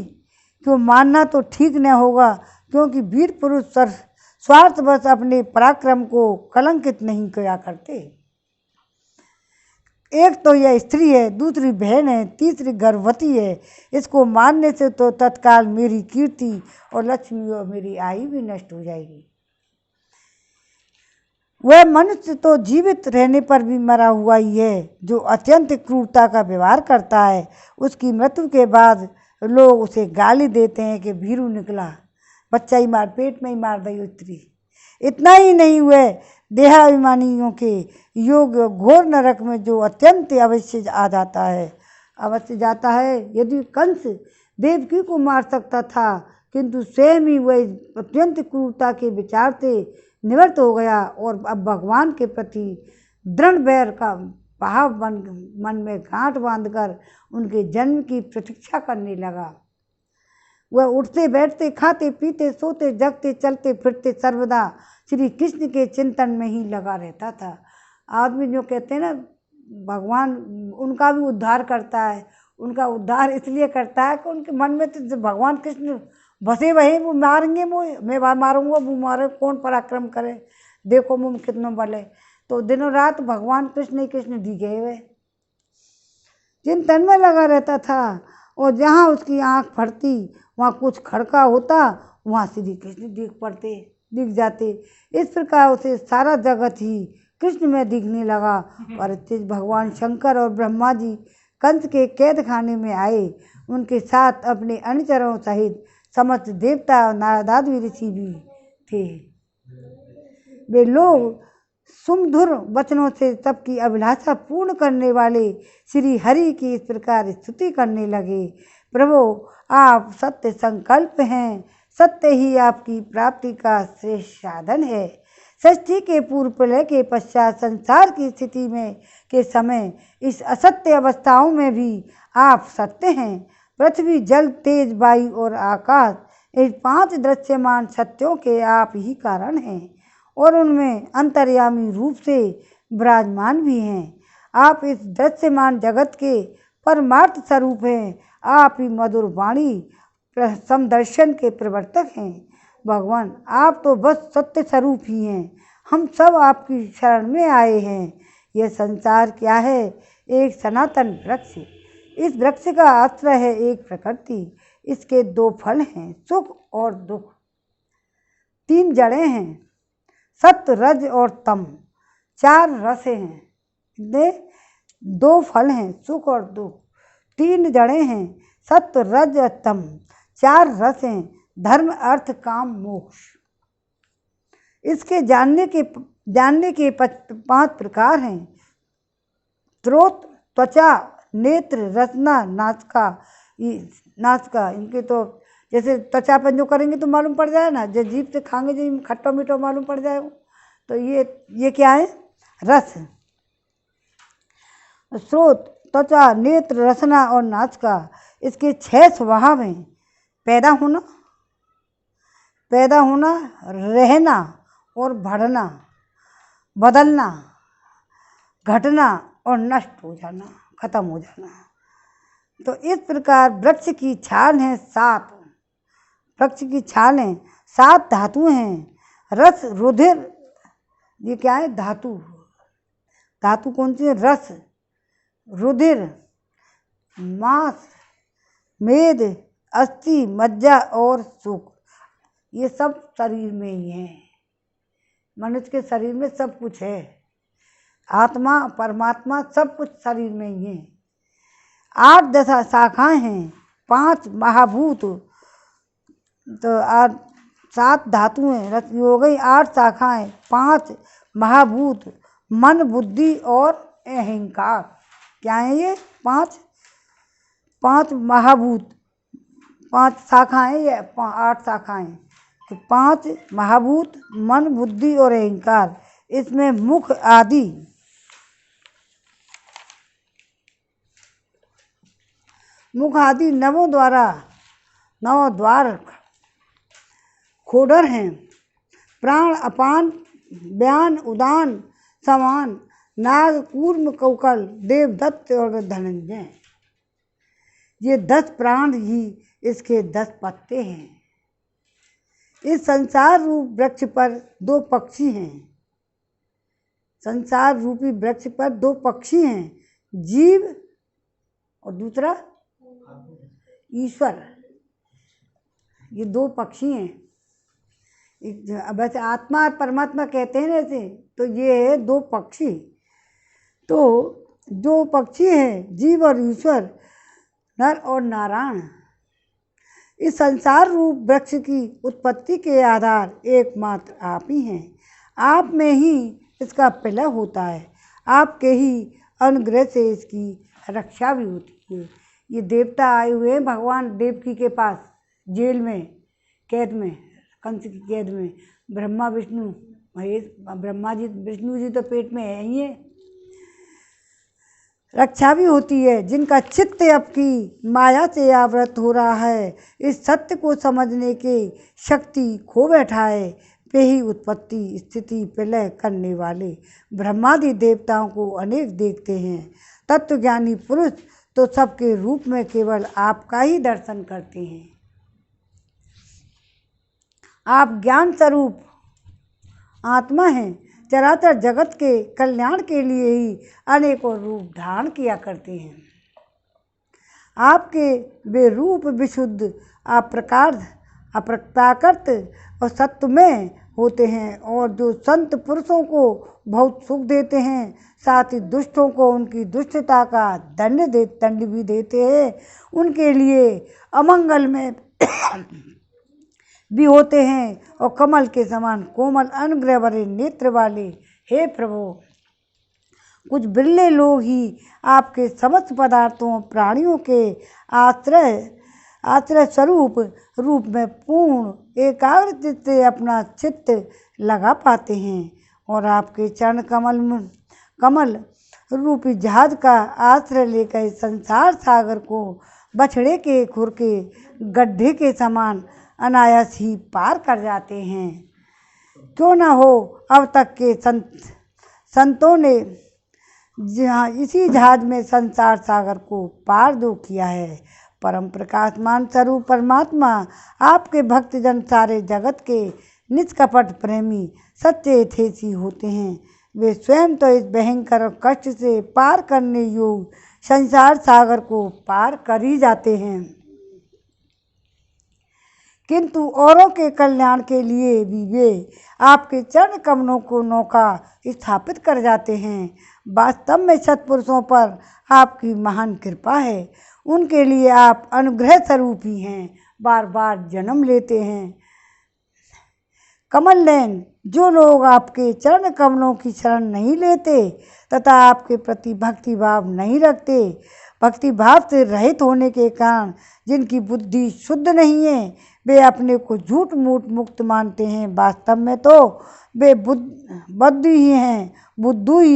को मानना तो ठीक न होगा, क्योंकि वीर पुरुष स्वार्थवश अपने पराक्रम को कलंकित नहीं किया करते। एक तो यह स्त्री है, दूसरी बहन है, तीसरी गर्भवती है। इसको मारने से तो तत्काल मेरी कीर्ति और लक्ष्मी और मेरी आयु भी नष्ट हो जाएगी। वह मनुष्य तो जीवित रहने पर भी मरा हुआ ही है, जो अत्यंत क्रूरता का व्यवहार करता है। उसकी मृत्यु के बाद लोग उसे गाली देते हैं कि भीरू निकला, बच्चा ही मार, पेट में ही मार दी स्त्री। इतना ही नहीं, हुए देहाभिमानियों के योग घोर नरक में जो अत्यंत अवश्य जाता है। यदि कंस देवकी को मार सकता था, किंतु स्वयं ही वह अत्यंत क्रूरता के विचार से निवृत्त हो गया और अब भगवान के प्रति दृढ़ बैर का भाव मन में गांठ बांधकर उनके जन्म की प्रतीक्षा करने लगा। वह उठते बैठते, खाते पीते, सोते जगते, चलते फिरते सर्वदा श्री कृष्ण के चिंतन में ही लगा रहता था। आदमी जो कहते हैं ना भगवान उनका भी उद्धार करता है, उनका उद्धार इसलिए करता है कि उनके मन में तो भगवान कृष्ण बसे वही, वो मारेंगे, मैं मारूंगा, वो मारे, कौन पराक्रम करे, देखो मुझ कितना बल है। तो दिनों रात भगवान कृष्ण ही कृष्ण दिखे हुए चिंतन में लगा रहता था, और जहाँ उसकी आँख फटती वहाँ कुछ खड़का होता, वहाँ श्री कृष्ण दिख जाते। इस प्रकार उसे सारा जगत ही कृष्ण में दिखने लगा। और भगवान शंकर और ब्रह्मा जी कंस के कैद खाने में आए। उनके साथ अपने अनुचरों सहित समस्त देवता और नारदादि ऋषि भी थे। वे लोग सुमधुर वचनों से सबकी अभिलाषा पूर्ण करने वाले श्री हरि की इस प्रकार स्तुति करने लगे। प्रभु, आप सत्य संकल्प हैं, सत्य ही आपकी प्राप्ति का श्रेष्ठ साधन है। सृष्टि के पूर्व, प्रलय के पश्चात, संसार की स्थिति में के समय, इस असत्य अवस्थाओं में भी आप सत्य हैं। पृथ्वी, जल, तेज, वायु और आकाश, इस 5 दृश्यमान सत्यों के आप ही कारण हैं और उनमें अंतर्यामी रूप से विराजमान भी हैं। आप इस दृश्यमान जगत के परमार्थ स्वरूप हैं। आप ही मधुर वाणी समदर्शन के प्रवर्तक हैं। भगवान, आप तो बस सत्य स्वरूप ही हैं। हम सब आपकी शरण में आए हैं। यह संसार क्या है? एक सनातन वृक्ष। इस वृक्ष का आश्रय है एक प्रकृति। इसके 2 फल हैं, सुख और दुख। 3 जड़ें हैं, सत्व, रज और तम। 4 रस हैं। 2 फल हैं, सुख और दुख। 3 जड़ें हैं, सत्व, रज और तम। 4 रस हैं, धर्म अर्थ काम मोक्ष। इसके जानने के 5 प्रकार हैं। स्रोत, त्वचा, नेत्र, रसना, नासिका। इनके तो जैसे त्वचा पर जो करेंगे तो मालूम पड़ जाए ना, जो जीभ से खाएंगे जो खट्टा मीठा मालूम पड़ जाए। तो ये क्या है? रस। स्रोत, त्वचा, नेत्र, रसना और नासिका, इसके 6 स्वभाव हैं। पैदा होना, रहना और बढ़ना, बदलना, घटना और नष्ट हो जाना, खत्म हो जाना। तो इस प्रकार वृक्ष की छाल है 7। वृक्ष की छाल हैं 7 धातुएं हैं। रस, रुधिर, ये क्या है? धातु कौन सी है? रस, रुधिर, मांस, मेद, अस्थि, मज्जा और सुख, ये सब शरीर में ही है। मनुष्य के शरीर में सब कुछ है। आत्मा, परमात्मा सब कुछ शरीर में ही है। 8 दशा शाखाएं हैं। 5 महाभूत, तो 7 धातुएं रस हो गई, 8 शाखाएं, 5 महाभूत, मन, बुद्धि और अहंकार। क्या है ये? 5 महाभूत, 5 शाखाएं या 8 शाखाएं। तो 5 महाभूत, मन, बुद्धि और अहंकार। इसमें मुख आदि नवों द्वार खोडर हैं। प्राण, अपान, व्यान, उदान, समान, नाग, कूर्म, कौकल, देवदत्त और धनंजय। ये 10 प्राण ही इसके 10 पत्ते हैं। इस संसार रूप वृक्ष पर 2 पक्षी हैं। संसार रूपी वृक्ष पर 2 पक्षी हैं, जीव और दूसरा ईश्वर। ये 2 पक्षी हैं। वैसे आत्मा और परमात्मा कहते हैं ऐसे, तो ये है 2 पक्षी। तो 2 पक्षी हैं, जीव और ईश्वर, नर और नारायण। इस संसार रूप वृक्ष की उत्पत्ति के आधार एकमात्र आप ही हैं। आप में ही इसका प्रलय होता है। आपके ही अनुग्रह से इसकी रक्षा भी होती है। ये देवता आए हुए हैं भगवान देवकी के पास, जेल में, कैद में, कंस की कैद में। ब्रह्मा, विष्णु, महेश। ब्रह्मा जी, विष्णु जी तो पेट में है ही है। रक्षा भी होती है। जिनका चित्त आपकी माया से आवृत हो रहा है, इस सत्य को समझने की शक्ति खो बैठा है, वे ही उत्पत्ति, स्थिति, प्रलय करने वाले ब्रह्मादि देवताओं को अनेक देखते हैं। तत्वज्ञानी पुरुष तो सबके रूप में केवल आपका ही दर्शन करते हैं। आप ज्ञान स्वरूप आत्मा हैं। चराचर जगत के कल्याण के लिए ही अनेकों रूप धारण किया करते हैं। आपके वे रूप विशुद्ध, अप्राकृत और सत्वमय होते हैं, और जो संत पुरुषों को बहुत सुख देते हैं, साथ ही दुष्टों को उनकी दुष्टता का दंड भी देते हैं। उनके लिए अमंगल में भी होते हैं, और कमल के समान कोमल अनुग्रह भरे नेत्र वाले हे प्रभु, कुछ बिरले लोग ही आपके समस्त पदार्थों प्राणियों के आश्रय स्वरूप रूप में पूर्ण एकाग्र से अपना चित्त लगा पाते हैं, और आपके चरण कमल रूपी जहाज का आश्रय लेकर संसार सागर को बछड़े के खुर के गड्ढे के समान अनायास ही पार कर जाते हैं। क्यों न हो अब तक के संतों ने इसी जहाज में संसार सागर को पार दो किया है। परम प्रकाशमान स्वरूप परमात्मा आपके भक्तजन सारे जगत के निष्कपट प्रेमी सच्चे हितैषी होते हैं। वे स्वयं तो इस भयंकर कष्ट से पार करने योग्य संसार सागर को पार कर ही जाते हैं, किंतु औरों के कल्याण के लिए भी वे आपके चरण कमलों को नौका स्थापित कर जाते हैं। वास्तव में सत्पुरुषों पर आपकी महान कृपा है। उनके लिए आप अनुग्रह स्वरूप ही हैं, बार बार जन्म लेते हैं। कमल नयन, जो लोग आपके चरण कमलों की शरण नहीं लेते तथा आपके प्रति भक्ति भाव नहीं रखते, भक्ति भाव से रहित होने के कारण जिनकी बुद्धि शुद्ध नहीं है, वे अपने को झूठ मूठ मुक्त मानते हैं। वास्तव में तो वे बुद्धू ही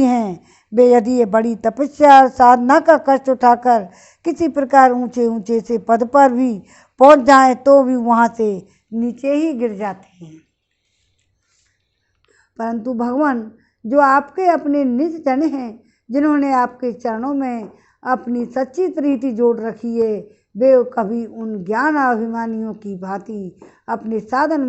हैं। वे यदि ये बड़ी तपस्या और साधना का कष्ट उठाकर किसी प्रकार ऊंचे ऊंचे से पद पर भी पहुंच जाएं तो भी वहां से नीचे ही गिर जाते हैं। परंतु भगवान, जो आपके अपने निज जन हैं, जिन्होंने आपके चरणों में अपनी सच्ची प्रीति जोड़ रखी है, वे कभी उन ज्ञान अभिमानियों की भांति अपने साधन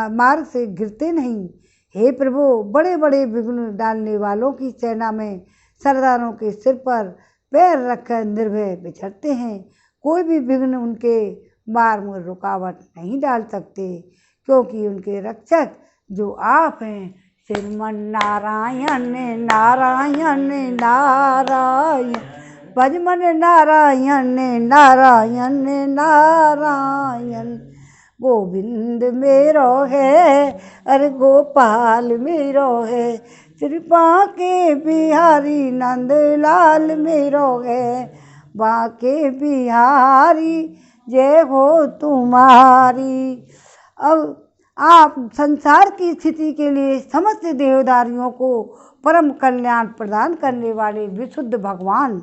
मार्ग से गिरते नहीं। हे प्रभु, बड़े बड़े विघ्न डालने वालों की सेना में सरदारों के सिर पर पैर रखकर निर्भय विचरते हैं। कोई भी विघ्न उनके मार्ग में रुकावट नहीं डाल सकते, क्योंकि उनके रक्षक जो आप हैं, श्रीमन नारायण नारायण नारायण, भजमन नारायण नारायण नारायण। गोविंद मेरो है, अरे गोपाल मेरो है, कृपा के बिहारी नंदलाल मेरो है। बाके बिहारी जय हो तुम्हारी। अब आप संसार की स्थिति के लिए समस्त देवदारियों को परम कल्याण प्रदान करने वाले विशुद्ध भगवान,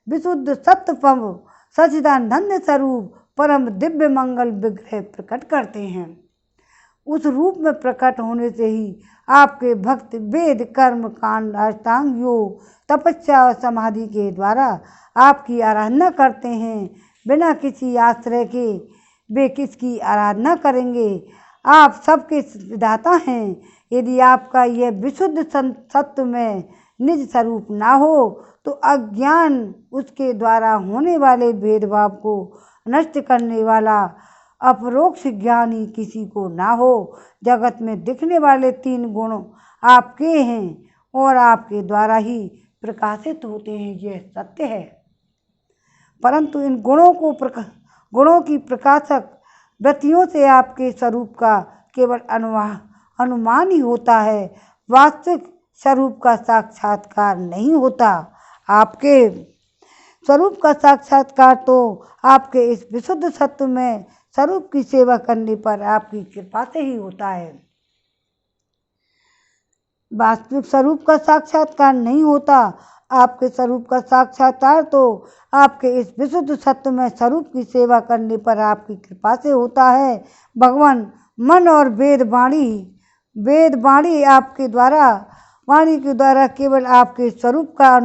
विशुद्ध सत्वम सच्चिदानंद स्वरूप परम दिव्य मंगल विग्रह प्रकट करते हैं। उस रूप में प्रकट होने से ही आपके भक्त वेद कर्म कांड अष्टांग योग तपस्या और समाधि के द्वारा आपकी आराधना करते हैं। बिना किसी आश्रय के वे किसकी आराधना करेंगे? आप सबके विधाता हैं। यदि आपका यह विशुद्ध सत्व में निज स्वरूप ना हो तो अज्ञान उसके द्वारा होने वाले भेदभाव को नष्ट करने वाला अपरोक्ष ज्ञान ही किसी को ना हो। जगत में दिखने वाले 3 गुण आपके हैं और आपके द्वारा ही प्रकाशित होते हैं, यह सत्य है। परंतु इन गुणों की प्रकाशक वृत्तियों से आपके स्वरूप का केवल अनुमान ही होता है, वास्तविक स्वरूप का साक्षात्कार नहीं होता। आपके स्वरूप का साक्षात्कार तो आपके इस विशुद्ध सत्व में स्वरूप की सेवा करने पर आपकी कृपा से ही होता है। वास्तविक स्वरूप का साक्षात्कार नहीं होता। आपके स्वरूप का साक्षात्कार तो आपके इस विशुद्ध सत्व में स्वरूप की सेवा करने पर आपकी कृपा से होता है। भगवान, मन और वेद वाणी आपके द्वारा वाणी के द्वारा केवल आपके स्वरूप का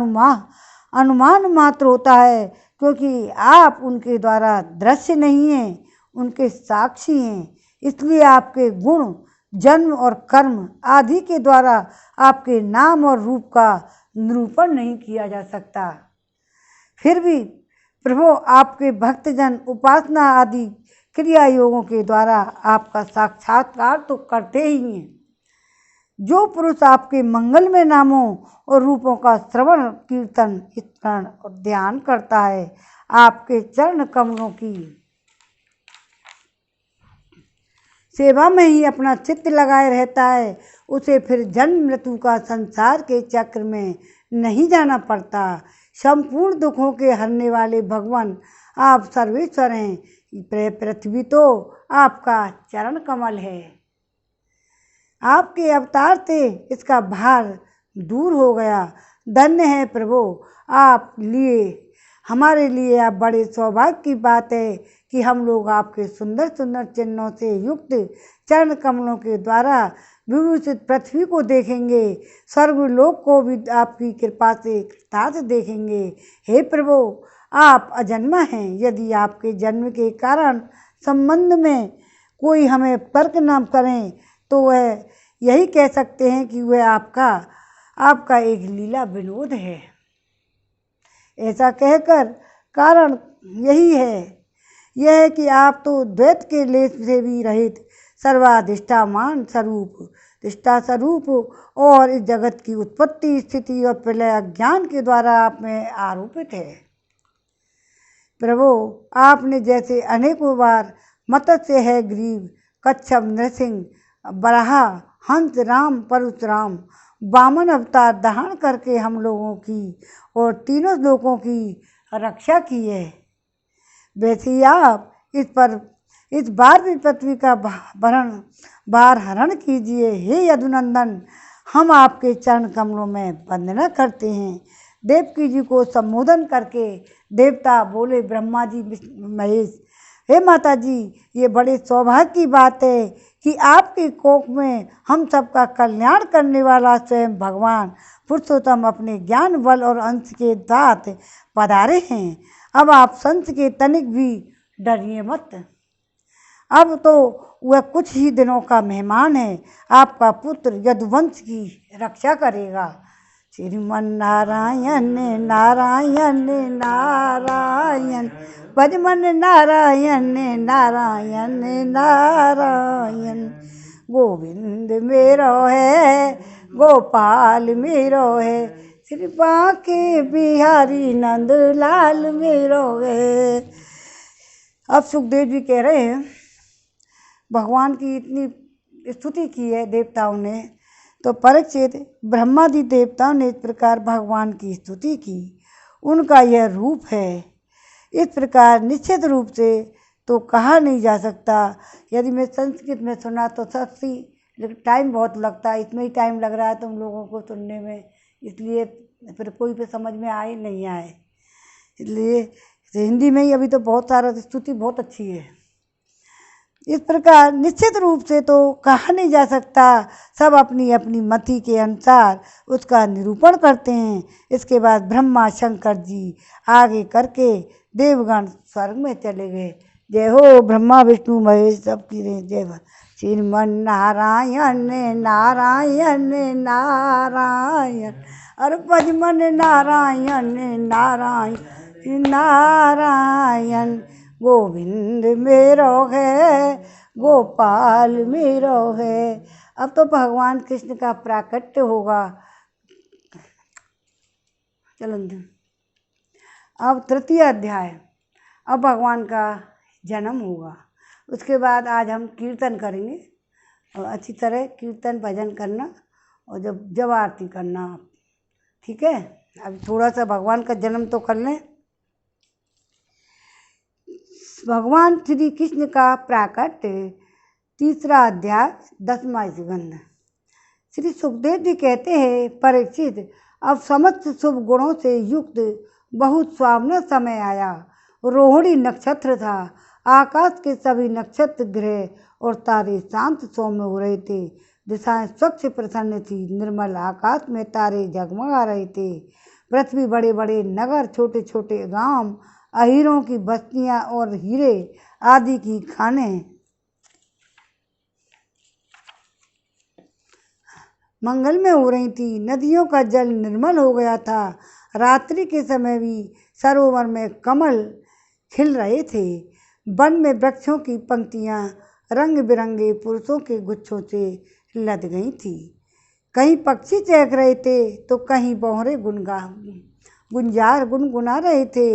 अनुमान मात्र होता है, क्योंकि आप उनके द्वारा दृश्य नहीं हैं, उनके साक्षी हैं। इसलिए आपके गुण, जन्म और कर्म आदि के द्वारा आपके नाम और रूप का निरूपण नहीं किया जा सकता। फिर भी प्रभु, आपके भक्तजन उपासना आदि क्रिया योगों के द्वारा आपका साक्षात्कार तो करते ही हैं। जो पुरुष आपके मंगलमय नामों और रूपों का श्रवण, कीर्तन, स्मरण और ध्यान करता है, आपके चरण कमलों की सेवा में ही अपना चित्त लगाए रहता है, उसे फिर जन्म मृत्यु का संसार के चक्र में नहीं जाना पड़ता। संपूर्ण दुखों के हरने वाले भगवान, आप सर्वेश्वर हैं। पृथ्वी तो आपका चरण कमल है। आपके अवतार से इसका भार दूर हो गया। धन्य है प्रभु, हमारे लिए आप बड़े सौभाग्य की बात है कि हम लोग आपके सुंदर सुंदर चिन्हों से युक्त चरण कमलों के द्वारा विभूषित पृथ्वी को देखेंगे, स्वर्गलोक को भी आपकी कृपा से कृतार्थ देखेंगे। हे प्रभु, आप अजन्मा हैं। यदि आपके जन्म के कारण संबंध में कोई हमें तर्क न करें तो वह यही कह सकते हैं कि वह आपका एक लीला विनोद है। ऐसा कहकर कारण यह है कि आप तो द्वैत के लेस से भी रहित सर्वाधिष्ठामान स्वरूप दृष्टा स्वरूप और इस जगत की उत्पत्ति, स्थिति और प्रलय अज्ञान के द्वारा आप में आरोपित है। प्रभु, आपने जैसे अनेकों बार मत्स्य है, ग्रीव, कच्छप, नृसिंह, बराह, हंस, राम, परशुराम, वामन अवतार धारण करके हम लोगों की और तीनों लोगों की रक्षा की है, वैसे ही आप इस बार भी पृथ्वी का भार हरण कीजिए। हे यदुनंदन, हम आपके चरण कमलों में वंदना करते हैं। देवकी जी को संबोधन करके देवता बोले, ब्रह्मा जी, महेश, हे माता जी, ये बड़े सौभाग्य की बात है कि आपके कोख में हम सबका कल्याण करने वाला स्वयं भगवान पुरुषोत्तम अपने ज्ञान, बल और अंश के साथ पधारे हैं। अब आप संत के तनिक भी डरिए मत। अब तो वह कुछ ही दिनों का मेहमान है। आपका पुत्र यदुवंश की रक्षा करेगा। श्रीमन नारायण नारायण नारायण, भजमन नारायण नारायण नारायण। गोविंद मेरो है, गोपाल मेरो है, श्री बांके बिहारी नंदलाल मेरो है। अब सुखदेव जी कह रहे हैं, भगवान की इतनी स्तुति की है देवताओं ने, तो परीक्षित, ब्रह्मादि देवताओं ने इस प्रकार भगवान की स्तुति की। उनका यह रूप है। इस प्रकार निश्चित रूप से तो कहा नहीं जा सकता। यदि मैं संस्कृत में सुना तो सच्ची, लेकिन टाइम बहुत लगता है। इसमें ही टाइम लग रहा है तुम लोगों को सुनने में, इसलिए फिर कोई पे समझ में आए नहीं आए, इसलिए हिंदी में ही अभी तो बहुत सारा स्तुति बहुत अच्छी है। इस प्रकार निश्चित रूप से तो कहा नहीं जा सकता। सब अपनी अपनी मति के अनुसार उसका निरूपण करते हैं। इसके बाद ब्रह्मा शंकर जी आगे करके देवगण स्वर्ग में चले गए। जय हो ब्रह्मा विष्णु महेश सबकी जय। श्रीमन नारायण नारायण नारायण, और भजमन नारायण नारायण नारायण। गोविंद मेरो है, गोपाल मेरो है। अब तो भगवान कृष्ण का प्राकट्य होगा। चलन अब तृतीय अध्याय, अब भगवान का जन्म होगा। उसके बाद आज हम कीर्तन करेंगे और अच्छी तरह कीर्तन भजन करना और जब आरती करना, ठीक है। अब थोड़ा सा भगवान का जन्म तो कर लें। भगवान श्री कृष्ण का प्राकट्य, तीसरा अध्याय, 10वां स्कंद। श्री सुखदेव जी कहते हैं, परीक्षित, अब समस्त शुभ गुणों से युक्त बहुत सुहावना समय आया। रोहिणी नक्षत्र था। आकाश के सभी नक्षत्र, ग्रह और तारे शांत सौम्य हो रहे थे। दिशाएं स्वच्छ प्रसन्न थी। निर्मल आकाश में तारे जगमगा रहे थे। पृथ्वी बड़े बड़े नगर, छोटे छोटे गांव, अहीरों की बस्तियां और हीरे आदि की खानें मंगल में हो रही थी। नदियों का जल निर्मल हो गया था। रात्रि के समय भी सरोवर में कमल खिल रहे थे। वन में वृक्षों की पंक्तियां रंग बिरंगे पुरुषों के गुच्छों से लद गई थी। कहीं पक्षी चहक रहे थे तो कहीं बौहरे गुंजार गुनगुना रहे थे।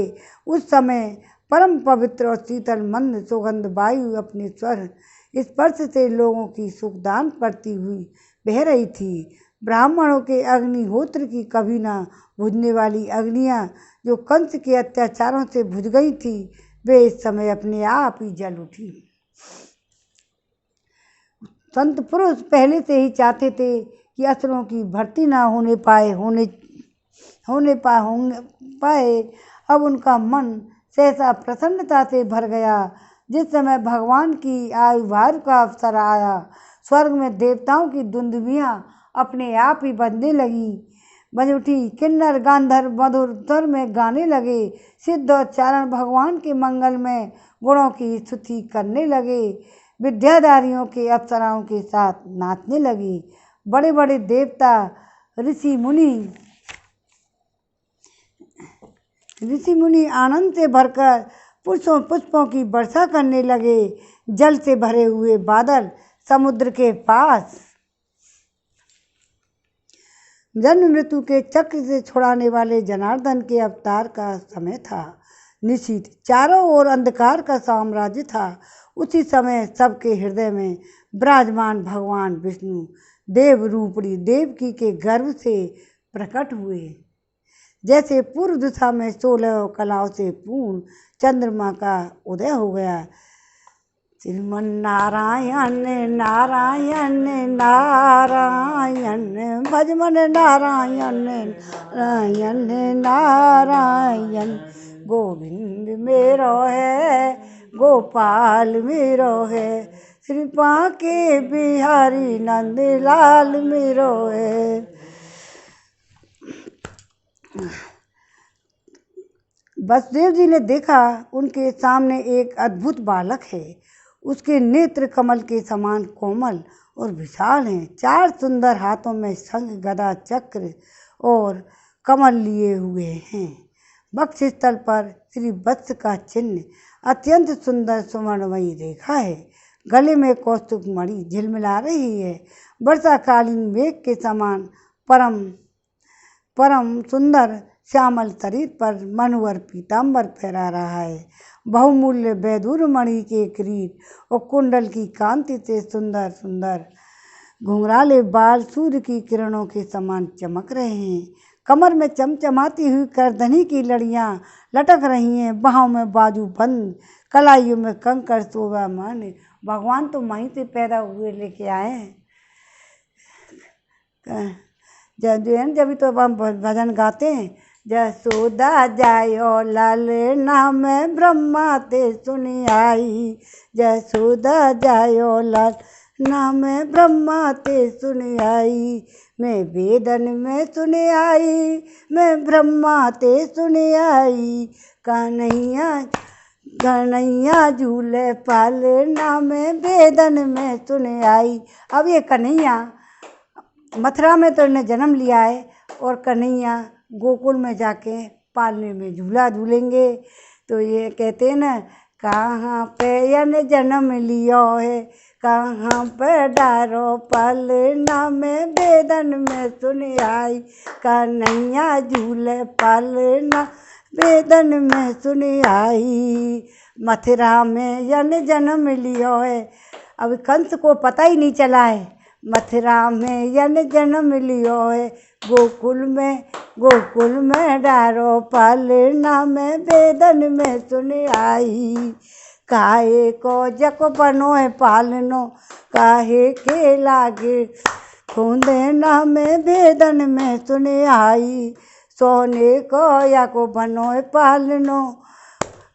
उस समय परम पवित्र और शीतल मंद सुगंध वायु अपने स्वर स्पर्श से लोगों की सुखदान करती हुई बह रही थी। ब्राह्मणों के अग्निहोत्र की कभी ना बुझने वाली अग्नियां, जो कंस के अत्याचारों से बुझ गई थी, वे इस समय अपने आप ही जल उठी। संत पुरुष पहले से ही चाहते थे कि असुरों की भर्ती ना होने पाए। अब उनका मन सहसा प्रसन्नता से भर गया। जिस समय भगवान की आयुर्भार का अवसर आया, स्वर्ग में देवताओं की दुंदुभियां अपने आप ही बज उठी। किन्नर गांधर्व मधुर स्वर में गाने लगे। सिद्ध और चारण भगवान के मंगल में गुणों की स्तुति करने लगे। विद्याधारियों के अप्सराओं के साथ नाचने लगे। बड़े बड़े देवता ऋषि मुनि आनंद से भरकर पुष्पों की वर्षा करने लगे। जल से भरे हुए बादल समुद्र के पास जन्म मृत्यु के चक्र से छुड़ाने वाले जनार्दन के अवतार का समय था। निश्चित चारों ओर अंधकार का साम्राज्य था। उसी समय सबके हृदय में विराजमान भगवान विष्णु देव रूपणी देवकी के गर्भ से प्रकट हुए। जैसे पूर्व दिशा में 16 कलाओं से पूर्ण चंद्रमा का उदय हो गया। श्रीमन नारायण नारायण नारायण भजमन नारायण नारायण नारायण गोविंद मेरो है गोपाल मेरो है श्री बांके बिहारी नंद लाल मेरो है। वसुदेव जी ने देखा उनके सामने एक अद्भुत बालक है। उसके नेत्र कमल के समान कोमल और विशाल हैं। 4 सुंदर हाथों में शंख गदा चक्र और कमल लिए हुए हैं। वक्षस्थल पर श्री वत्स का चिन्ह अत्यंत सुंदर सुवर्णमयी रेखा है। गले में कौस्तुभ मणि झिलमिला रही है। वर्षाकालीन मेघ के समान परम सुंदर श्यामल शरीर पर मनोहर पीताम्बर फहरा रहा है। बहुमूल्य वैदूर मणि के किरीट और कुंडल की कांति से सुंदर सुंदर घुंघराले बाल सूर्य की किरणों के समान चमक रहे हैं। कमर में चमचमाती हुई करधनी की लड़ियां लटक रही हैं। बाहों में बाजू बंद कलाइयों में कंकड़ शोभामान। भगवान तो वहीं से पैदा हुए लेके आए हैं। जब तो हम भजन गाते हैं। जसोदा जायो लाल नाम ब्रह्मा ते सुनी आई। जसोदा जायो लाल नाम ब्रह्मा ते सुनी आई। मैं वेदन में सुनी आई मैं ब्रह्मा ते सुनी आई। कन्हैया झूले पाल नाम वेदन में सुनी आई। अब ये कन्हैया मथुरा में तो इन्हें जन्म लिया है और कन्हैया गोकुल में जाके पालने में झूला झूलेंगे। तो ये कहते हैं ना कहाँ पे यन जन्म लियो है कहाँ पे डारो पालना में वेदन में सुनी आई। कन्हैया झूले पालना वेदन में सुनी आई। मथुरा में यन जन्म लियो है। अब कंस को पता ही नहीं चला है। मथुरा में यन जन्म लियो है। गोकुल में डारो पालना में वेदन में सुनी आई। काहे को जक बनो है पालनो काहे के लागे खूंदेना में वेदन में सुनी आई। सोने को या को बनो है पालनो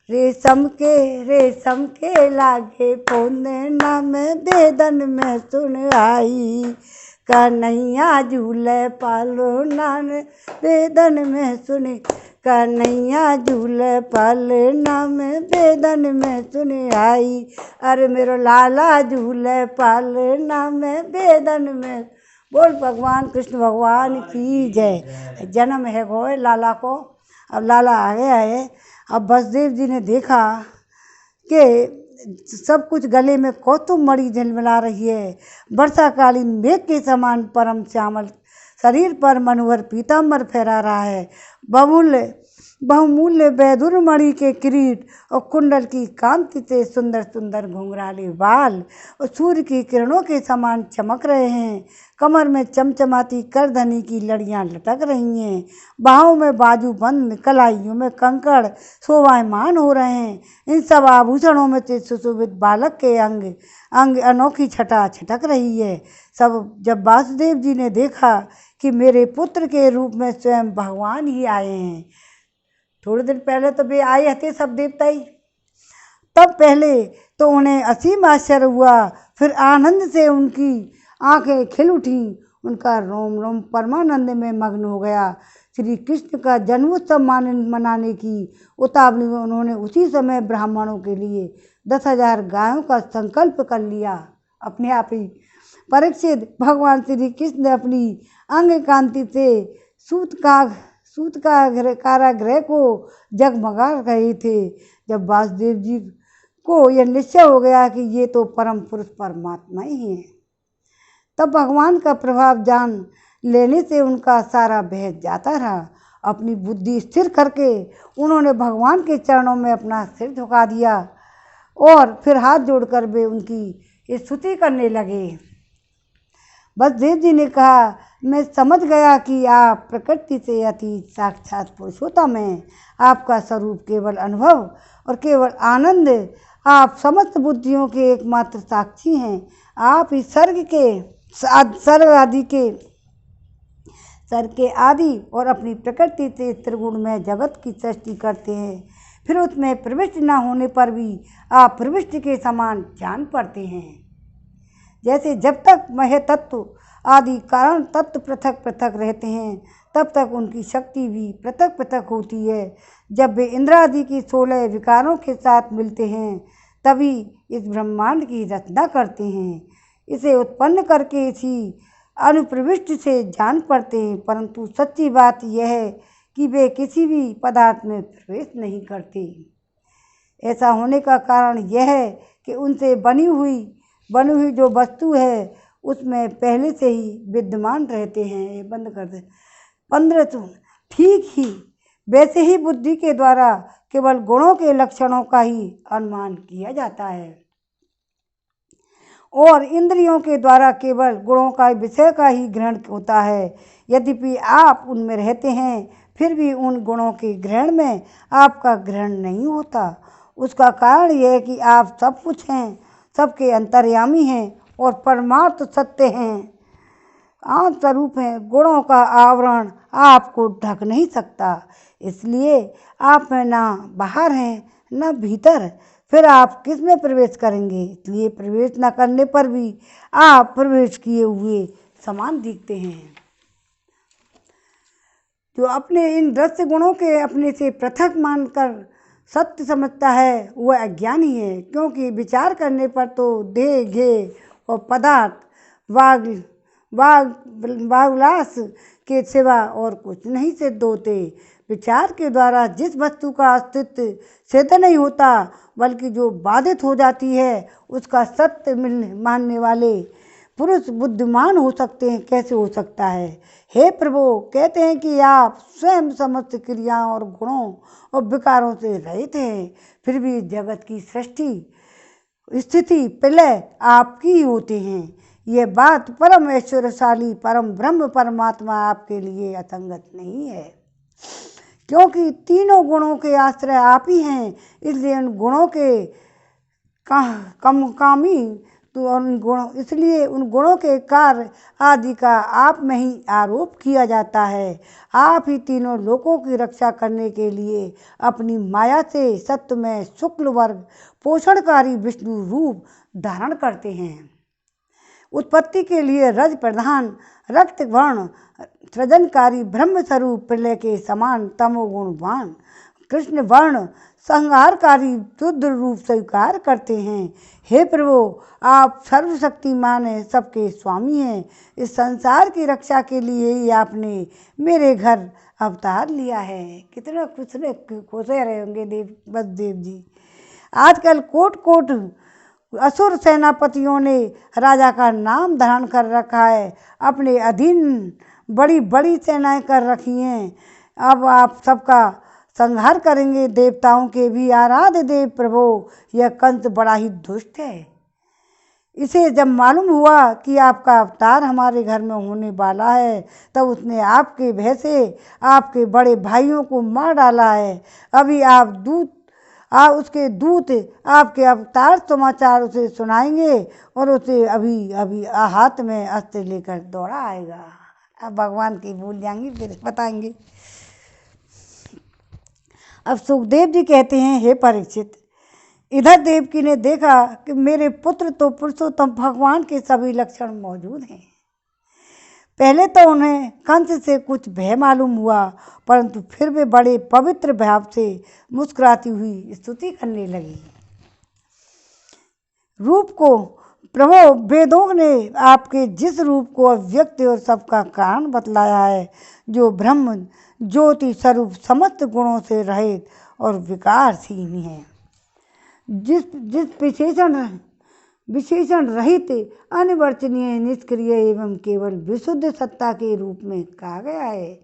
रेशम के लागे खूंदेना में वेदन में सुनी आई। कन्हैया झूले पालना वेदन में सुनी। कन्हैया झूले पालना में वेदन में सुनी आई। अरे मेरो लाला झूले पालना में वेदन में। बोल भगवान कृष्ण भगवान की जय। जन्म है गोए लाला को। अब लाला आ गया है। अब वसुदेव जी ने देखा कि सब कुछ गले में कौस्तुभ मणि झिलमिला रही है। वर्षाकालीन मेघ के समान परम श्यामल शरीर पर मनोहर पीताम्बर फहरा रहा है। बहुमूल्य वैदूर मणि के किरीट और कुंडल की कांति से सुंदर सुंदर घुंघराले बाल और सूर्य की किरणों के समान चमक रहे हैं। कमर में चमचमाती करधनी की लड़ियां लटक रही हैं। बाहों में बाजू बंद कलाइयों में कंकड़ शोभायमान हो रहे हैं। इन सब आभूषणों में से सुशोभित बालक के अंग अनोखी छटा छटक रही है। जब वासुदेव जी ने देखा कि मेरे पुत्र के रूप में स्वयं भगवान ही आए हैं। थोड़े दिन पहले तो वे आए थे सब देवता ही। तब पहले तो उन्हें असीम आश्चर्य हुआ। फिर आनंद से उनकी आंखें खिल उठीं। उनका रोम रोम परमानंद में मग्न हो गया। श्री कृष्ण का जन्मोत्सव मनाने की उतावली में उन्होंने उसी समय ब्राह्मणों के लिए 10,000 गायों का संकल्प कर लिया अपने आप ही। परीक्षित भगवान श्री कृष्ण अपनी अंग कांति से सूत का कारागृह को जगमगा रहे थे। जब वासुदेव जी को यह निश्चय हो गया कि ये तो परम पुरुष परमात्मा ही हैं, तब भगवान का प्रभाव जान लेने से उनका सारा बहस जाता रहा। अपनी बुद्धि स्थिर करके उन्होंने भगवान के चरणों में अपना सिर झुका दिया और फिर हाथ जोड़कर वे उनकी स्तुति करने लगे। बसदेव जी ने कहा, मैं समझ गया कि आप प्रकृति से अतीत साक्षात पुरुषोत्तम हैं। आपका स्वरूप केवल अनुभव और केवल आनंद, आप समस्त बुद्धियों के एकमात्र साक्षी हैं। आप इस सर्ग के आदि और अपनी प्रकृति से त्रिगुणमय जगत की सृष्टि करते हैं। फिर उसमें प्रविष्ट न होने पर भी आप प्रविष्ट के समान जान पड़ते हैं। जैसे जब तक मह तत्व आदि कारण तत्व पृथक पृथक रहते हैं, तब तक उनकी शक्ति भी पृथक पृथक होती है। जब वे इंद्रादि की 16 विकारों के साथ मिलते हैं, तभी इस ब्रह्मांड की रचना करते हैं। इसे उत्पन्न करके इसी अनुप्रविष्ट से जान पड़ते हैं। परंतु सच्ची बात यह है कि वे किसी भी पदार्थ में प्रवेश नहीं करते। ऐसा होने का कारण यह है कि उनसे बनी हुई जो वस्तु है उसमें पहले से ही विद्यमान रहते हैं। बंद कर दे 15। ठीक ही वैसे ही बुद्धि के द्वारा केवल गुणों के लक्षणों का ही अनुमान किया जाता है और इंद्रियों के द्वारा केवल गुणों का विषय का ही ग्रहण होता है। यद्यपि आप उनमें रहते हैं, फिर भी उन गुणों के ग्रहण में आपका ग्रहण नहीं होता। उसका कारण यह है कि आप सब कुछ हैं, सबके अंतर्यामी हैं और परमार्थ सत्य हैं, आत्म स्वरूप हैं। गुणों का आवरण आपको ढक नहीं सकता, इसलिए आप में ना बाहर हैं ना भीतर। फिर आप किस में प्रवेश करेंगे? इसलिए प्रवेश न करने पर भी आप प्रवेश किए हुए समान दिखते हैं। जो अपने इन दृश्य गुणों के अपने से पृथक मानकर सत्य समझता है वह अज्ञानी है, क्योंकि विचार करने पर तो देह घेय और पदार्थ वागलास के सिवा और कुछ नहीं सिद्ध होते। विचार के द्वारा जिस वस्तु का अस्तित्व सिद्ध नहीं होता, बल्कि जो बाधित हो जाती है, उसका सत्य मानने वाले पुरुष बुद्धिमान हो सकते हैं। कैसे हो सकता है? हे प्रभु, कहते हैं कि आप स्वयं समस्त क्रियाओं और गुणों और विकारों से रहित हैं, फिर भी जगत की सृष्टि स्थिति प्रलय आपकी ही होते हैं। यह बात परम ऐश्वर्यशाली परम ब्रह्म परमात्मा आपके लिए असंगत नहीं है, क्योंकि तीनों गुणों के आश्रय आप ही हैं। इसलिए उन गुणों के इसलिए उन गुणों के कार्य आदि का आप में ही आरोप किया जाता है। आप ही तीनों लोकों की रक्षा करने के लिए अपनी माया से सत्य में शुक्ल वर्ग पोषणकारी विष्णु रूप धारण करते हैं। उत्पत्ति के लिए रज प्रधान रक्त वर्ण सृजनकारी ब्रह्म स्वरूप प्रलय के समान तमोगुणवान कृष्ण वर्ण संहारकारी शुद्ध रूप स्वीकार करते हैं। हे प्रभु, आप सर्वशक्तिमान हैं, सबके स्वामी हैं। इस संसार की रक्षा के लिए ही आपने मेरे घर अवतार लिया है। कितना खुश रहे होंगे बसदेव जी। आजकल कोट असुर सेनापतियों ने राजा का नाम धारण कर रखा है, अपने अधीन बड़ी बड़ी सेनाएं कर रखी हैं। अब आप सबका संहार करेंगे, देवताओं के भी आराध्य देव प्रभु। यह कंस बड़ा ही दुष्ट है। इसे जब मालूम हुआ कि आपका अवतार हमारे घर में होने वाला है, तब उसने आपके भय से आपके बड़े भाइयों को मार डाला है। अभी उसके दूत आपके अवतार समाचार उसे सुनाएंगे और उसे अभी हाथ में अस्त्र लेकर दौड़ा आएगा। अब भगवान की भूल जाएंगे, फिर बताएंगे। अब सुखदेव जी कहते हैं, हे परीक्षित, इधर देवकी ने देखा कि मेरे पुत्र तो पुरुषोत्तम भगवान के सभी लक्षण मौजूद हैं। पहले तो उन्हें कंस से कुछ भय मालूम हुआ, परंतु फिर वे बड़े पवित्र भाव से मुस्कुराती हुई स्तुति करने लगी। रूप को प्रभु, वेदों ने आपके जिस रूप को अव्यक्त और सबका कारण बतलाया है, जो ब्रह्म ज्योति स्वरूप समस्त गुणों से रहित और विकारहीन है, जिस विशेषण विशेषण रहित, अनिवर्चनीय, निष्क्रिय एवं केवल विशुद्ध सत्ता के रूप में कहा गया है।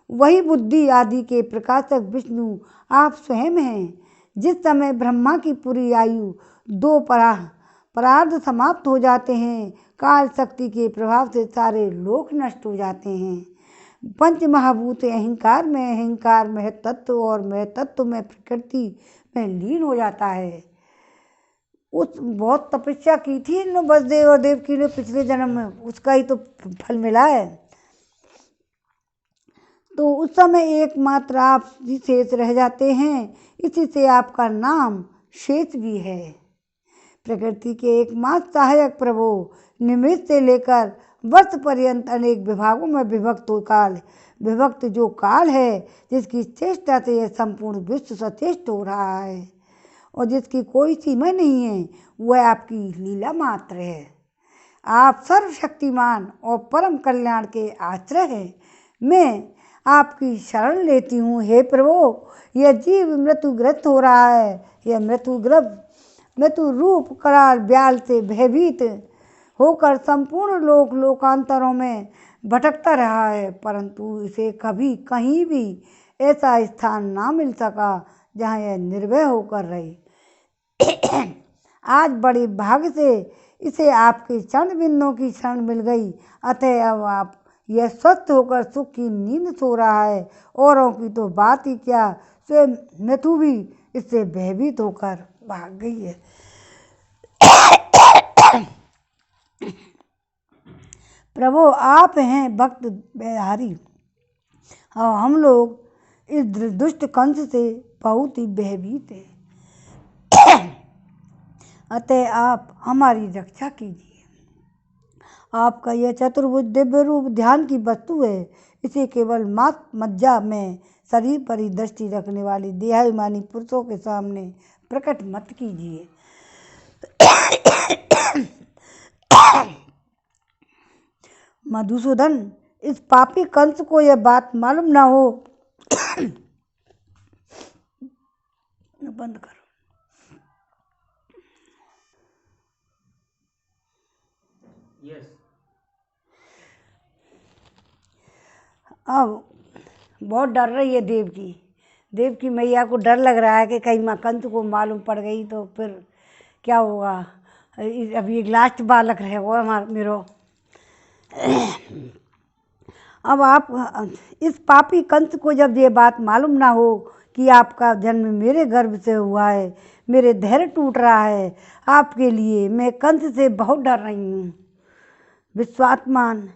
वही बुद्धि आदि के प्रकाशक विष्णु आप स्वयं हैं। जिस समय ब्रह्मा की पूरी आयु 2 परार्ध समाप्त हो जाते हैं, काल शक्ति के प्रभाव से सारे लोक नष्ट हो जाते हैं। पंच महाभूत अहंकार में तत्व और महतत्व में प्रकृति में लीन हो जाता है। उस बहुत तपस्या की थी इन वसुदेव और देवकी ने पिछले जन्म में, उसका ही तो फल मिला है। तो उस समय एकमात्र आप ही शेष रह जाते हैं, इसी से आपका नाम शेष भी है। प्रकृति के एकमात्र सहायक प्रभु निमित्त से लेकर वर्ष पर्यंत अनेक विभागों में विभक्त जो काल है, जिसकी चेष्टा से यह संपूर्ण विश्व सचेष्ट हो रहा है और जिसकी कोई सीमा नहीं है, वह आपकी लीला मात्र है। आप सर्वशक्तिमान और परम कल्याण के आश्रय हैं। मैं आपकी शरण लेती हूँ। हे प्रभु, यह जीव मृत्युग्रस्त हो रहा है। यह मृत्यु रूप कराल ब्याल से भयभीत होकर संपूर्ण लोकांतरों में भटकता रहा है, परंतु इसे कभी कहीं भी ऐसा स्थान ना मिल सका जहाँ यह निर्भय होकर रहे। आज बड़े भाग्य से इसे आपके चरण बिंदों की शरण मिल गई, अतः अब आप यह स्वस्थ होकर सुख की नींद सो रहा है। औरों की तो बात ही क्या, स्वयं मृत्यु भी इससे भयभीत होकर भाग गई है। प्रभु, आप हैं भक्त बिहारी और हम लोग इस दुष्ट कंस से बहुत ही भयभीत हैं। अतः आप हमारी रक्षा कीजिए। आपका यह चतुर्भुज दिव्य रूप ध्यान की वस्तु है। इसे केवल मात मज्जा में शरीर पर ही दृष्टि रखने वाले देहाभिमानी पुरुषों के सामने प्रकट मत कीजिए। मधुसूदन, इस पापी कंस को यह बात मालूम ना हो। बंद करो। yes. अब बहुत डर रही है देवकी मैया को डर लग रहा है कि कहीं माँ कंस को मालूम पड़ गई तो फिर क्या होगा। अब ये लास्ट बालक रहे वो हमारा मेरो। अब आप इस पापी कंस को जब ये बात मालूम ना हो कि आपका जन्म मेरे गर्भ से हुआ है, मेरे धैर्य टूट रहा है आपके लिए। मैं कंस से बहुत डर रही हूँ। विश्वात्मान,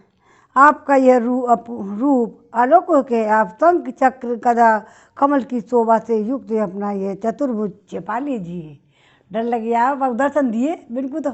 आपका यह रूप अलौकिक है। आप शंख चक्र गदा कमल की शोभा से युक्त अपना यह चतुर्भुज छिपा लीजिए। डर लग गया, आप दर्शन दिए बिल्कुल। तो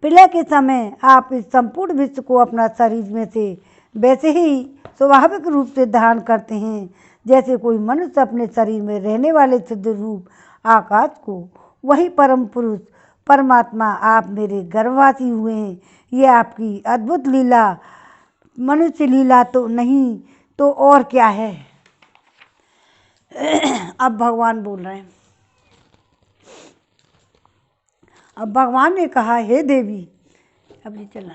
प्रलय के समय आप इस संपूर्ण विश्व को अपना शरीर में से वैसे ही स्वाभाविक रूप से धारण करते हैं जैसे कोई मनुष्य अपने शरीर में रहने वाले सिद्ध रूप आकाश को। वही परम पुरुष परमात्मा आप मेरे गर्भवासी हुए हैं। ये आपकी अद्भुत लीला मनुष्य लीला तो नहीं तो और क्या है। अब भगवान बोल रहे हैं। अब भगवान ने कहा, हे देवी, अब ये चला,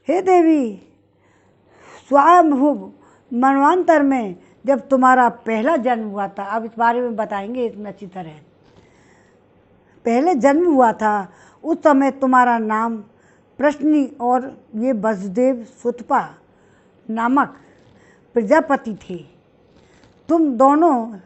हे देवी, स्वयंभू मनवांतर में जब तुम्हारा पहला जन्म हुआ था, अब इस बारे में बताएंगे इसमें अच्छी तरह। पहले जन्म हुआ था उस समय तुम्हारा नाम प्रश्नी और ये वसुदेव सुतपा नामक प्रजापति थे। तुम दोनों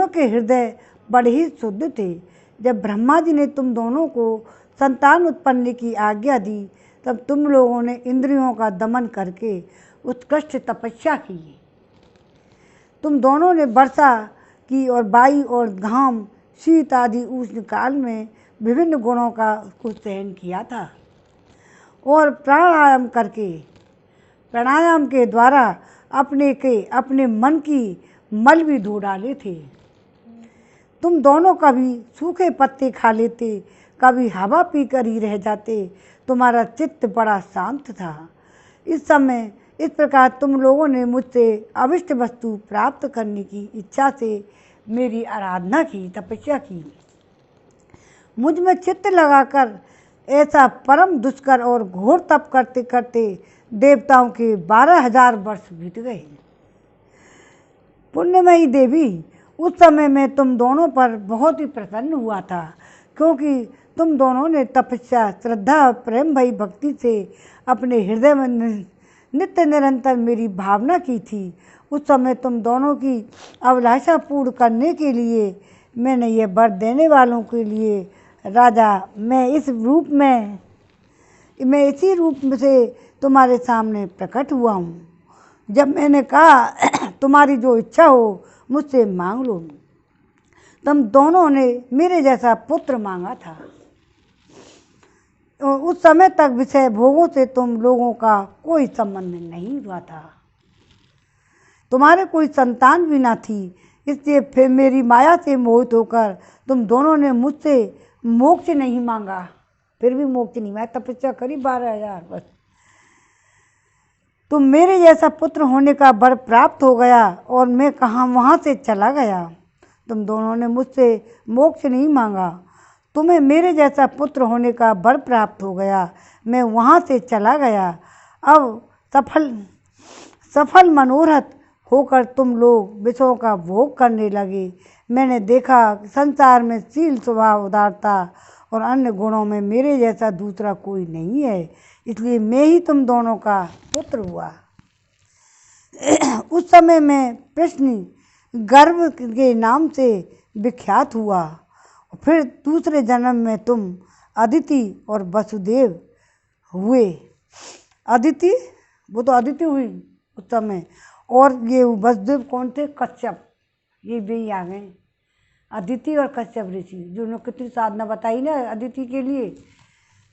के हृदय बड़े ही शुद्ध थे। जब ब्रह्मा जी ने तुम दोनों को संतान उत्पन्न की आज्ञा दी तब तुम लोगों ने इंद्रियों का दमन करके उत्कृष्ट तपस्या की। तुम दोनों ने वर्षा की और वायु और घाम शीत आदि उष्ण काल में विभिन्न गुणों का कुछ सहन किया था और प्राणायाम के द्वारा अपने मन की मल भी धो डाले थे। तुम दोनों कभी सूखे पत्ते खा लेते, कभी हवा पीकर ही रह जाते। तुम्हारा चित्त बड़ा शांत था। इस प्रकार तुम लोगों ने मुझसे अविष्ट वस्तु प्राप्त करने की इच्छा से मेरी आराधना की, तपस्या की। मुझ में चित्त लगाकर ऐसा परम दुष्कर और घोर तप करते करते देवताओं के 12,000 वर्ष बीत गए। पुण्यमयी देवी, उस समय मैं तुम दोनों पर बहुत ही प्रसन्न हुआ था, क्योंकि तुम दोनों ने तपस्या, श्रद्धा, प्रेम भई भक्ति से अपने हृदय में नित्य निरंतर मेरी भावना की थी। उस समय तुम दोनों की अभिलाषा पूर्ण करने के लिए मैंने ये वर देने वालों के लिए, राजा, मैं इसी रूप से तुम्हारे सामने प्रकट हुआ हूँ। जब मैंने कहा तुम्हारी जो इच्छा हो मुझसे मांग लो, तुम दोनों ने मेरे जैसा पुत्र मांगा था। उस समय तक विषय भोगों से तुम लोगों का कोई संबंध नहीं हुआ था, तुम्हारे कोई संतान भी ना थी, इसलिए फिर मेरी माया से मोहित होकर तुम दोनों ने मुझसे मोक्ष नहीं मांगा। फिर भी मोक्ष नहीं, मैं तपस्या करी 12,000 बस। तुम मेरे जैसा पुत्र होने का वर प्राप्त हो गया और मैं कहाँ वहाँ से चला गया। तुम दोनों ने मुझसे मोक्ष नहीं मांगा, तुम्हें मेरे जैसा पुत्र होने का वर प्राप्त हो गया, मैं वहाँ से चला गया। अब सफल मनोरथ होकर तुम लोग विषयों का भोग करने लगे। मैंने देखा संसार में शील, स्वभाव, उदारता और अन्य गुणों में मेरे जैसा दूसरा कोई नहीं है, इसलिए मैं ही तुम दोनों का पुत्र हुआ। उस समय मैं प्रश्न गर्भ के नाम से विख्यात हुआ। फिर दूसरे जन्म में तुम अदिति और वसुदेव हुए। अदिति, वो तो अदिति हुई उस समय, और ये वसुदेव कौन थे? कश्यप। ये भी आ गए, अदिति और कश्यप ऋषि, जो कितनी साधना बताई ना अदिति के लिए।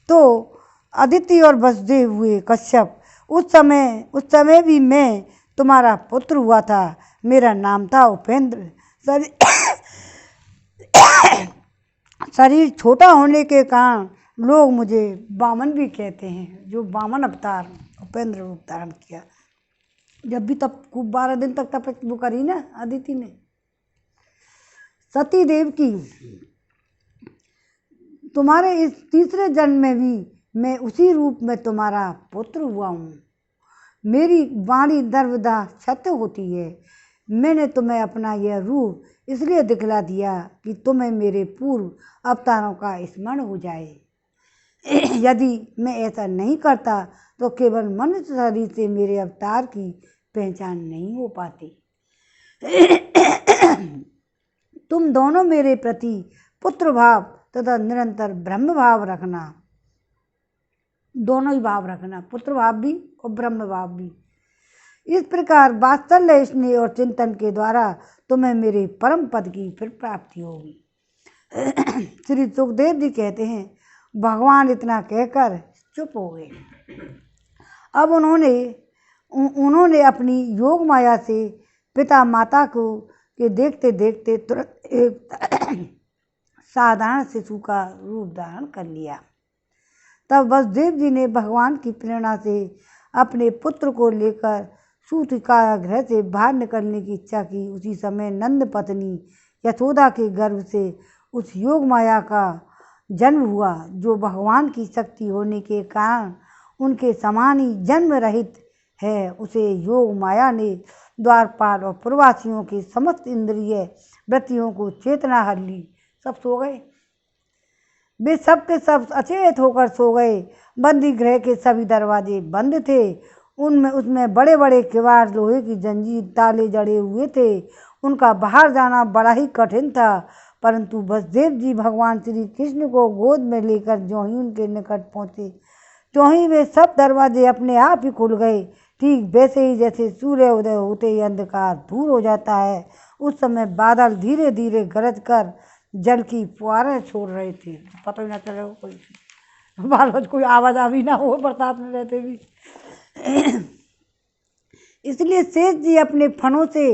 तो अदिति और वसुदेव हुए कश्यप। उस समय भी मैं तुम्हारा पुत्र हुआ था। मेरा नाम था उपेंद्र। शरीर छोटा होने के कारण लोग मुझे वामन भी कहते हैं, जो वामन अवतार उपेंद्र रूप धारण किया। जब भी तब खूब 12 दिन तक तपस्या करी ना अदिति ने। सती देव की, तुम्हारे इस तीसरे जन्म में भी मैं उसी रूप में तुम्हारा पुत्र हुआ हूँ। मेरी वाणी सर्वदा सत्य होती है। मैंने तुम्हें अपना यह रूप इसलिए दिखला दिया कि तुम्हें मेरे पूर्व अवतारों का स्मरण हो जाए। यदि मैं ऐसा नहीं करता तो केवल मनुष्य शरीर से मेरे अवतार की पहचान नहीं हो पाती। तुम दोनों मेरे प्रति पुत्र भाव तथा निरंतर ब्रह्म भाव रखना, दोनों ही भाव रखना, पुत्र भाव भी और ब्रह्म भाव भी। इस प्रकार वात्सल्य, स्नेह और चिंतन के द्वारा तुम्हें मेरे परम पद की फिर प्राप्ति होगी। श्री सुखदेव जी कहते हैं, भगवान इतना कहकर चुप हो गए। अब उन्होंने अपनी योग माया से पिता माता को के देखते देखते तुरंत एक साधारण शिशु का रूप धारण कर लिया। तब वसुदेव जी ने भगवान की प्रेरणा से अपने पुत्र को लेकर सूतिकागृह से बाहर निकलने की इच्छा की। उसी समय नंद पत्नी यशोदा के गर्भ से उस योग माया का जन्म हुआ, जो भगवान की शक्ति होने के कारण उनके समान ही जन्म रहित है। उसे योग माया ने द्वारपाल और प्रवासियों के समस्त इंद्रिय वृत्तियों को चेतना हर ली। सब सो गए, वे सब के सब अचेत होकर सो गए। बंदी गृह के सभी दरवाजे बंद थे। उसमें बड़े बड़े किवाड़, लोहे की जंजीर, ताले जड़े हुए थे। उनका बाहर जाना बड़ा ही कठिन था। परंतु वसुदेव जी भगवान श्री कृष्ण को गोद में लेकर ज्यों ही उनके निकट पहुँचे, त्यों ही वे सब दरवाजे अपने आप ही खुल गए। ठीक वैसे ही जैसे सूर्य उदय होते ही अंधकार दूर हो जाता है। उस समय बादल धीरे धीरे गरज कर जल की फुहारें छोड़ रहे थे। पता ही ना चले कोई बाल कोई आवाज़ आ भी ना हो बरसात में रहते भी। इसलिए शेष जी अपने फनों से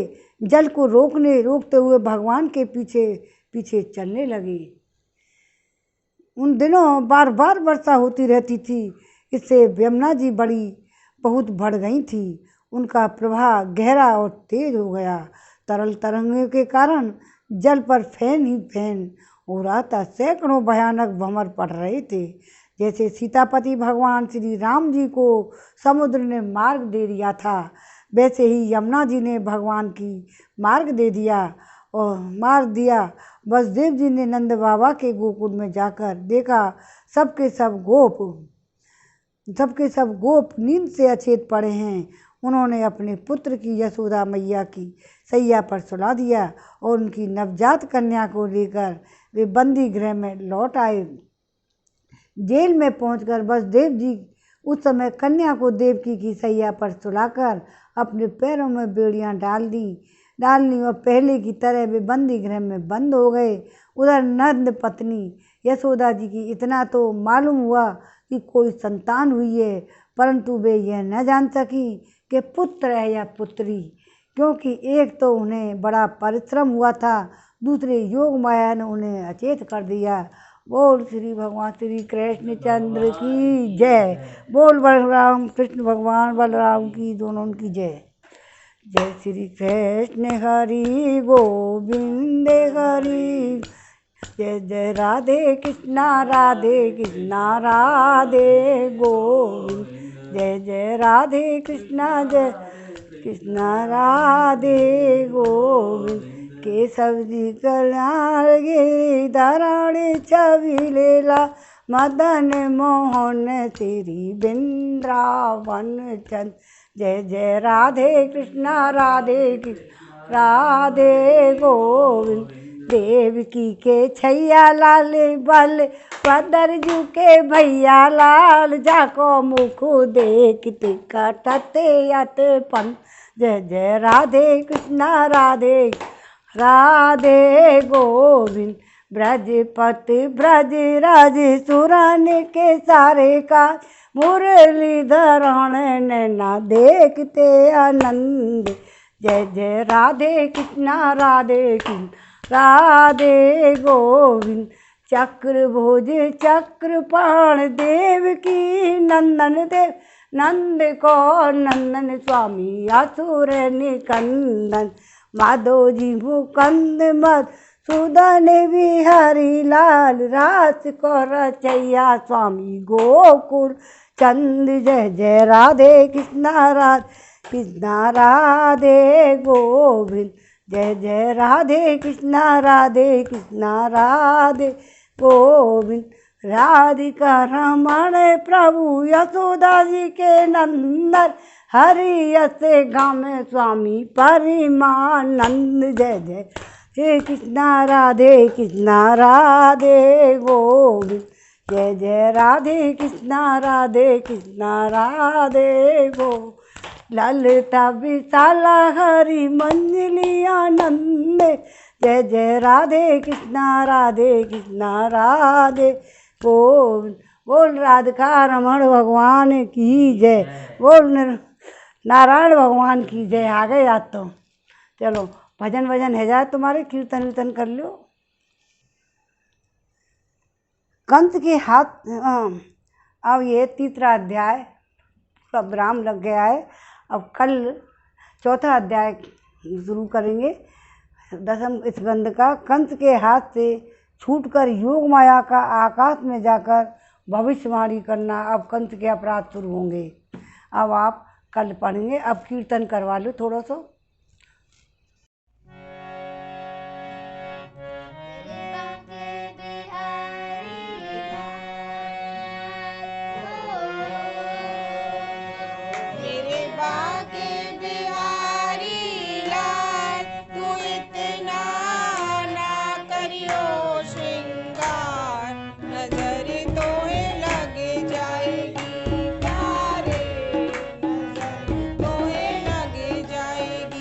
जल को रोकते हुए भगवान के पीछे पीछे चलने लगे। उन दिनों बार बार वर्षा होती रहती थी, इससे यमुना जी बहुत बढ़ गई थी। उनका प्रवाह गहरा और तेज हो गया। तरल तरंगों के कारण जल पर फैन ही फैन हो रहा था। सैकड़ों भयानक भंवर पड़ रहे थे। जैसे सीतापति भगवान श्री राम जी को समुद्र ने मार्ग दे दिया था, वैसे ही यमुना जी ने भगवान की मार्ग दे दिया और मार दिया। वसुदेव जी ने नंद बाबा के गोकुल में जाकर देखा सबके सब गोप नींद से अचेत पड़े हैं। उन्होंने अपने पुत्र की यशोदा मैया की सैया पर सुला दिया और उनकी नवजात कन्या को लेकर वे बंदी गृह में लौट आए। जेल में पहुंचकर वसुदेव जी उस समय कन्या को देवकी की सैया पर सुलाकर अपने पैरों में बेड़ियां डाल ली और पहले की तरह वे बंदी गृह में बंद हो गए। उधर नंद पत्नी यशोदा जी की इतना तो मालूम हुआ कि कोई संतान हुई है, परंतु वे यह न जान सकी कि पुत्र है या पुत्री, क्योंकि एक तो उन्हें बड़ा परिश्रम हुआ था, दूसरे योग माया ने उन्हें अचेत कर दिया। बोल श्री भगवान श्री कृष्ण चंद्र की जय। बोल बलराम कृष्ण भगवान बलराम की दोनों की जय। जय श्री कृष्ण हरि गोविंद हरि, जय जय राधे कृष्णा राधे गोविंद, जय जय राधे कृष्णा जय कृष्णा राधे गोविंद। केशव जी कल्याण गिरिधरण छवि लीला, मदन मोहन श्री वृंदावन चंद, जय जय राधे कृष्णा राधे गोविंद। देवकी के छैया लाल बल पदरजू के भैया लाल, जाको मुख देखते कटते अते पन, जय जय राधे कृष्णा राधे गोविंद। ब्रजपति ब्रज राज सुरन के सारे का, मुरलीधरण नैना देखते आनंद, जय जय राधे कृष्णा राधे गोविंद। चक्र भोज चक्रपाण देव की नंद को नंदन स्वामी असुर निकंदन, माधो जी मुकंद मद सुदन बिहारी लाल, रास को रचैया स्वामी गोकुल चंद, जय जय राधे कृष्णा राधे गोविंद, जय जय राधे कृष्णा राधे गोविंद। राधिका रमण प्रभु यशोदा जी के नंदन, हरि यसे गाम स्वामी परिमानंद, जय जय हे कृष्णा राधे गोविंद, जय जय राधे कृष्णा राधे गोविंद। ललिता विशाला हरि मंजली आनंद, जय जय राधे कृष्णा राधे गोविंद। बोल राधिका रमण भगवान की जय, बोल नारायण भगवान की जय। आ गए आज तो चलो भजन वजन है जाए तुम्हारे, कीर्तन वीर्तन कर लो। कंस के हाथ अब ये तीसरा अध्याय सब राम लग गया है। अब कल चौथा अध्याय शुरू करेंगे 10वें स्कंद का। कंस के हाथ से छूटकर योग माया का आकाश में जाकर भविष्यवाणी करना, अब कंस के अपराध शुरू होंगे। अब आप कल पढ़ेंगे। अब कीर्तन करवा लो थोड़ा सा। जाएगी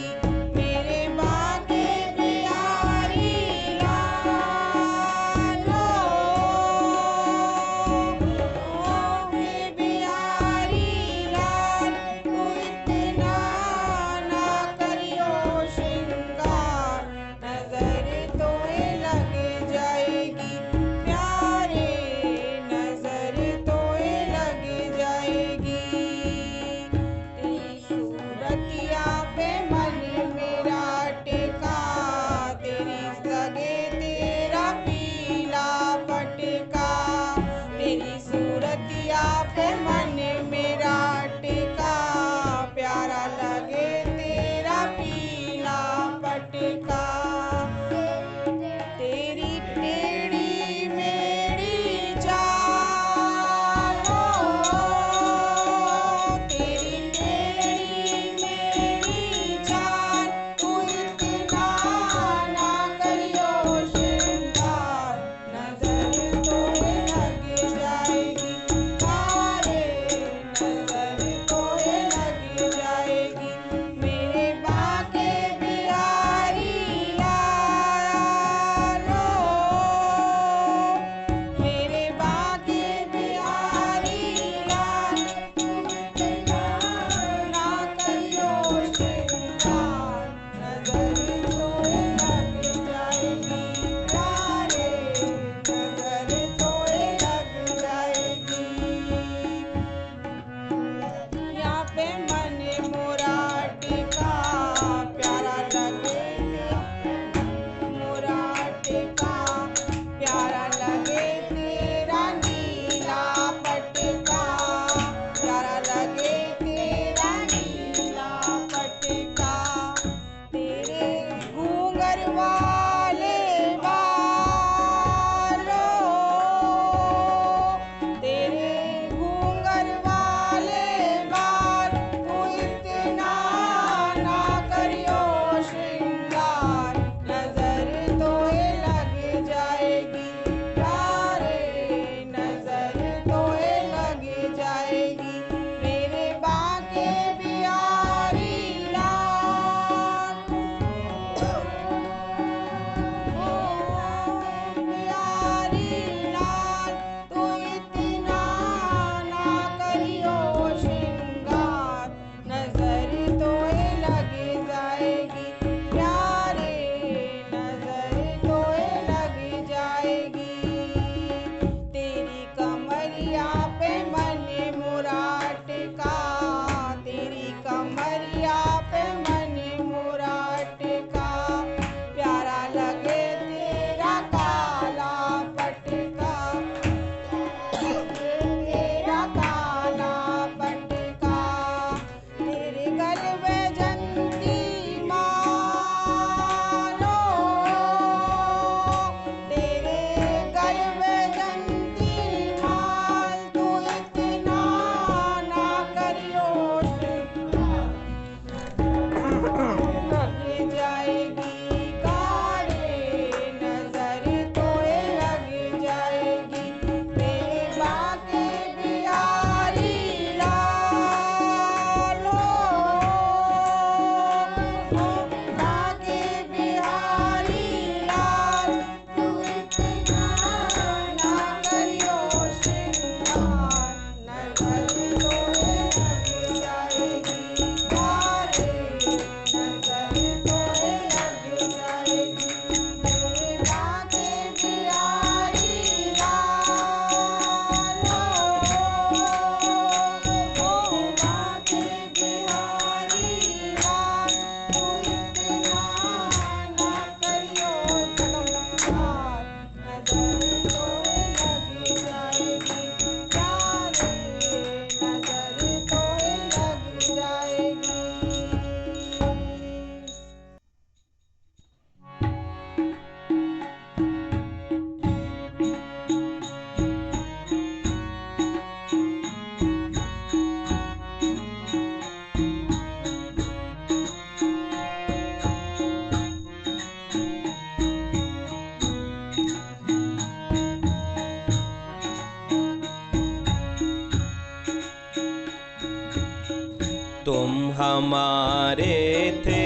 हमारे थे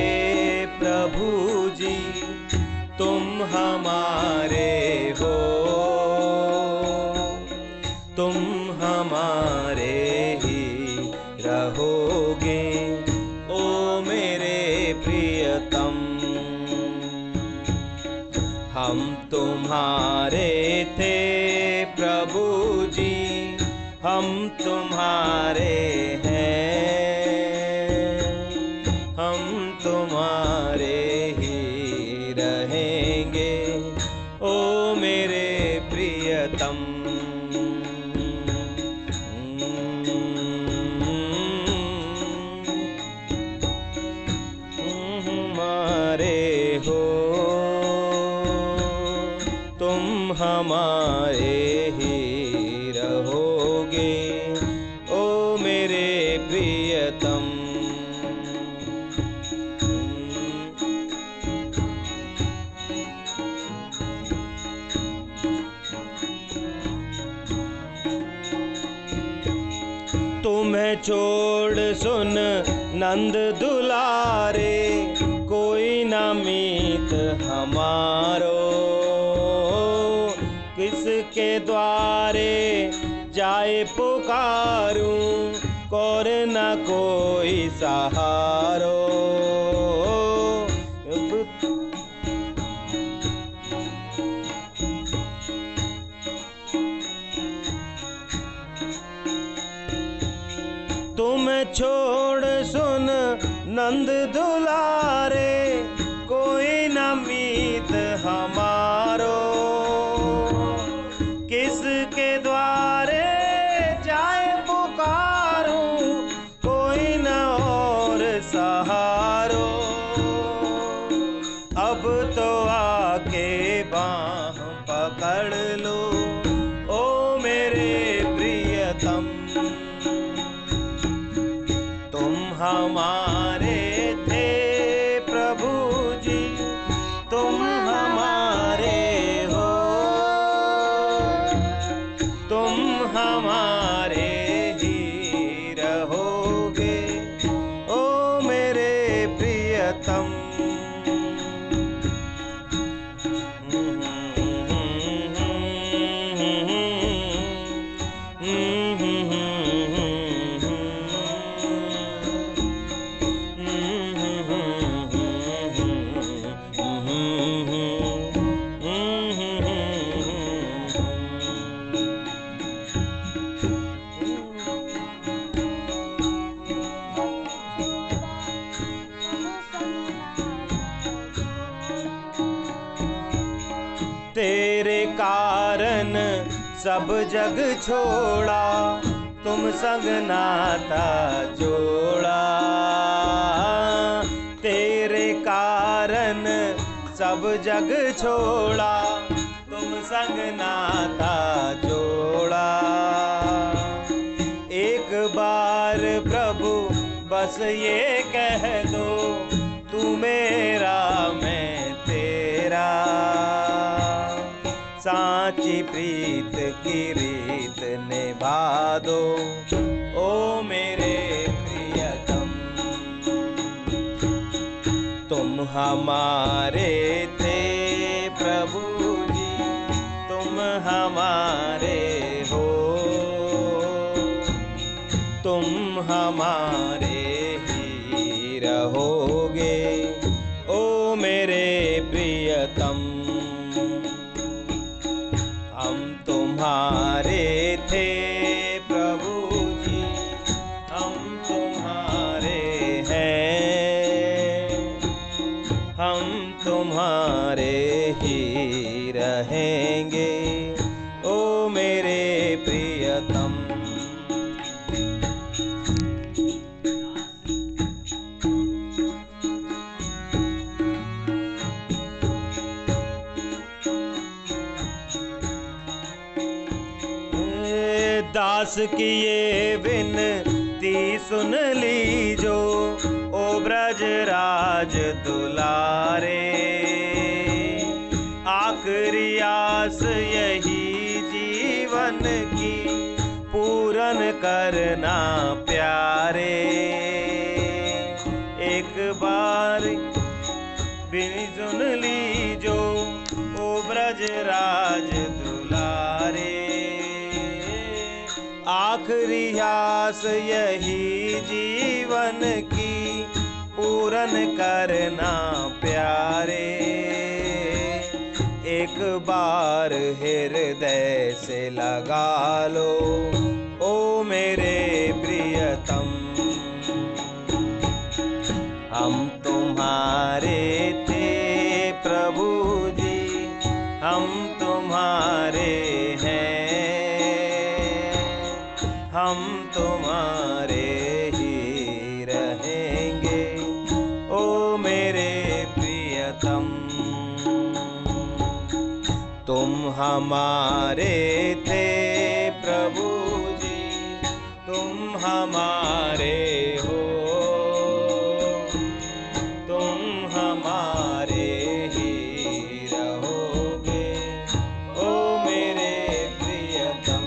प्रभु जी, तुम हमारे हो, तुम हमारे ही रहोगे ओ मेरे प्रियतम। हम तुम्हारे थे प्रभु जी, हम तुम्हारे हैं, हम तुम्हारे ही रहेंगे ओ मेरे प्रियतम। हमारे हो, तुम हमारे ही रहोगे ओ मेरे प्रियतम। तुम्हें छोड़ सुन नंद दुलारे, कोई न मीत हमारो, किसके द्वारे जाए पुकारूं, और न कोई सहारो। तुम्हें छोड़ सुन नंद दुलारे, कोई न मीत हमारो, किसके द्वारे जाए पुकारूं, कोई न और सहारो। अब तो आके बाह पकड़ लो ओ मेरे प्रियतम। तुम हमारे थे प्रभु जी, तुम हमारे हो, तुम हमारे ही रहोगे ओ मेरे प्रियतम। तेरे कारण सब जग छोड़ा, तुम संग नाता जोड़ा। तेरे कारण सब जग छोड़ा, तुम संग नाता जोड़ा। एक बार प्रभु बस ये कह दो, तू मेरा मैं तेरा। साची प्रीत की रीत निभा दो ओ मेरे प्रियतम। तुम हमारे थे प्रभु जी, तुम हमारे हो, तुम हमारे ही रहोगे ओ मेरे प्रियतम। हम तुम्हारे थे प्रभु जी, हम तुम्हारे हैं, हम तुम्हारे ही रहेंगे ओ मेरे प्रियतम। दास की ये विनती सुन लीजो ओ ब्रज राज दुलारे। आखिरी आस यही जीवन की पूरन करना प्यारे। ब्रजराज दुलारे। आखिरी आस यही जीवन की पूर्ण करना प्यारे। एक बार हृदय से लगा लो ओ मेरे प्रियतम। हम तुम्हारे थे प्रभु जी, हम तुम्हारे हैं, हम तुम्हारे ही रहेंगे ओ मेरे प्रियतम। तुम हमारे थे प्रभु जी, तुम हमारे हो, तुम हमारे ही रहोगे ओ मेरे प्रियतम।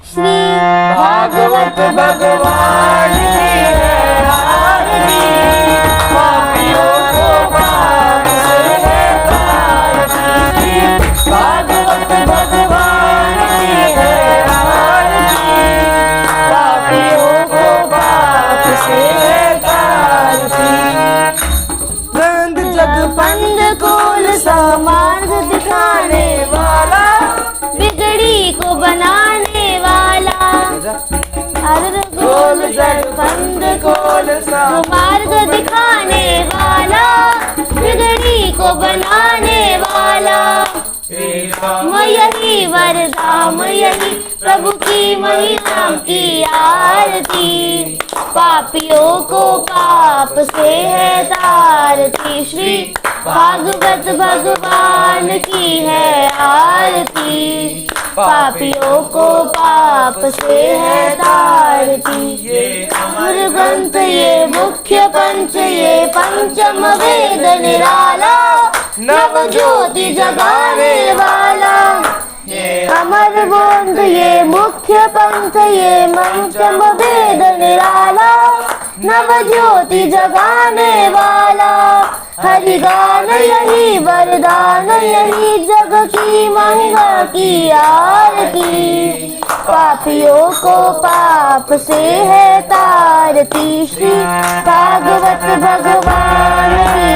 श्री भागवत भगवान की है आरती, पापियों को पाप से है तारती। भागवत भगवान की है आरती, पापियों को पाप से है तारती। गंद जग पंद कोल सा मार्ग दिखाने वाला, बिगड़ी को बनाने वाला। अरे गोल जग पंद कोल सा मार्ग दिखाने वाला, बिगड़ी को बनाने वाला। यही वरदान यही प्रभु की महिमा की आरती, पापियों को पाप से है तारती। श्री भागवत भगवान की है आरती, पापियों को पाप से है तारती। ये अमर ग्रंथ ये मुख्य पंच ये पंचम वेद निराला, नव ज्योति जगाने वाला। अमर ग्रंथ ये मुख्य पंथ ये पंचम वेद निराला, नव ज्योति जगाने वाला। हरि गान यही वरदान यही जग की महिमा की आरती, पापियों को पाप से है तारती। श्री भागवत भगवान की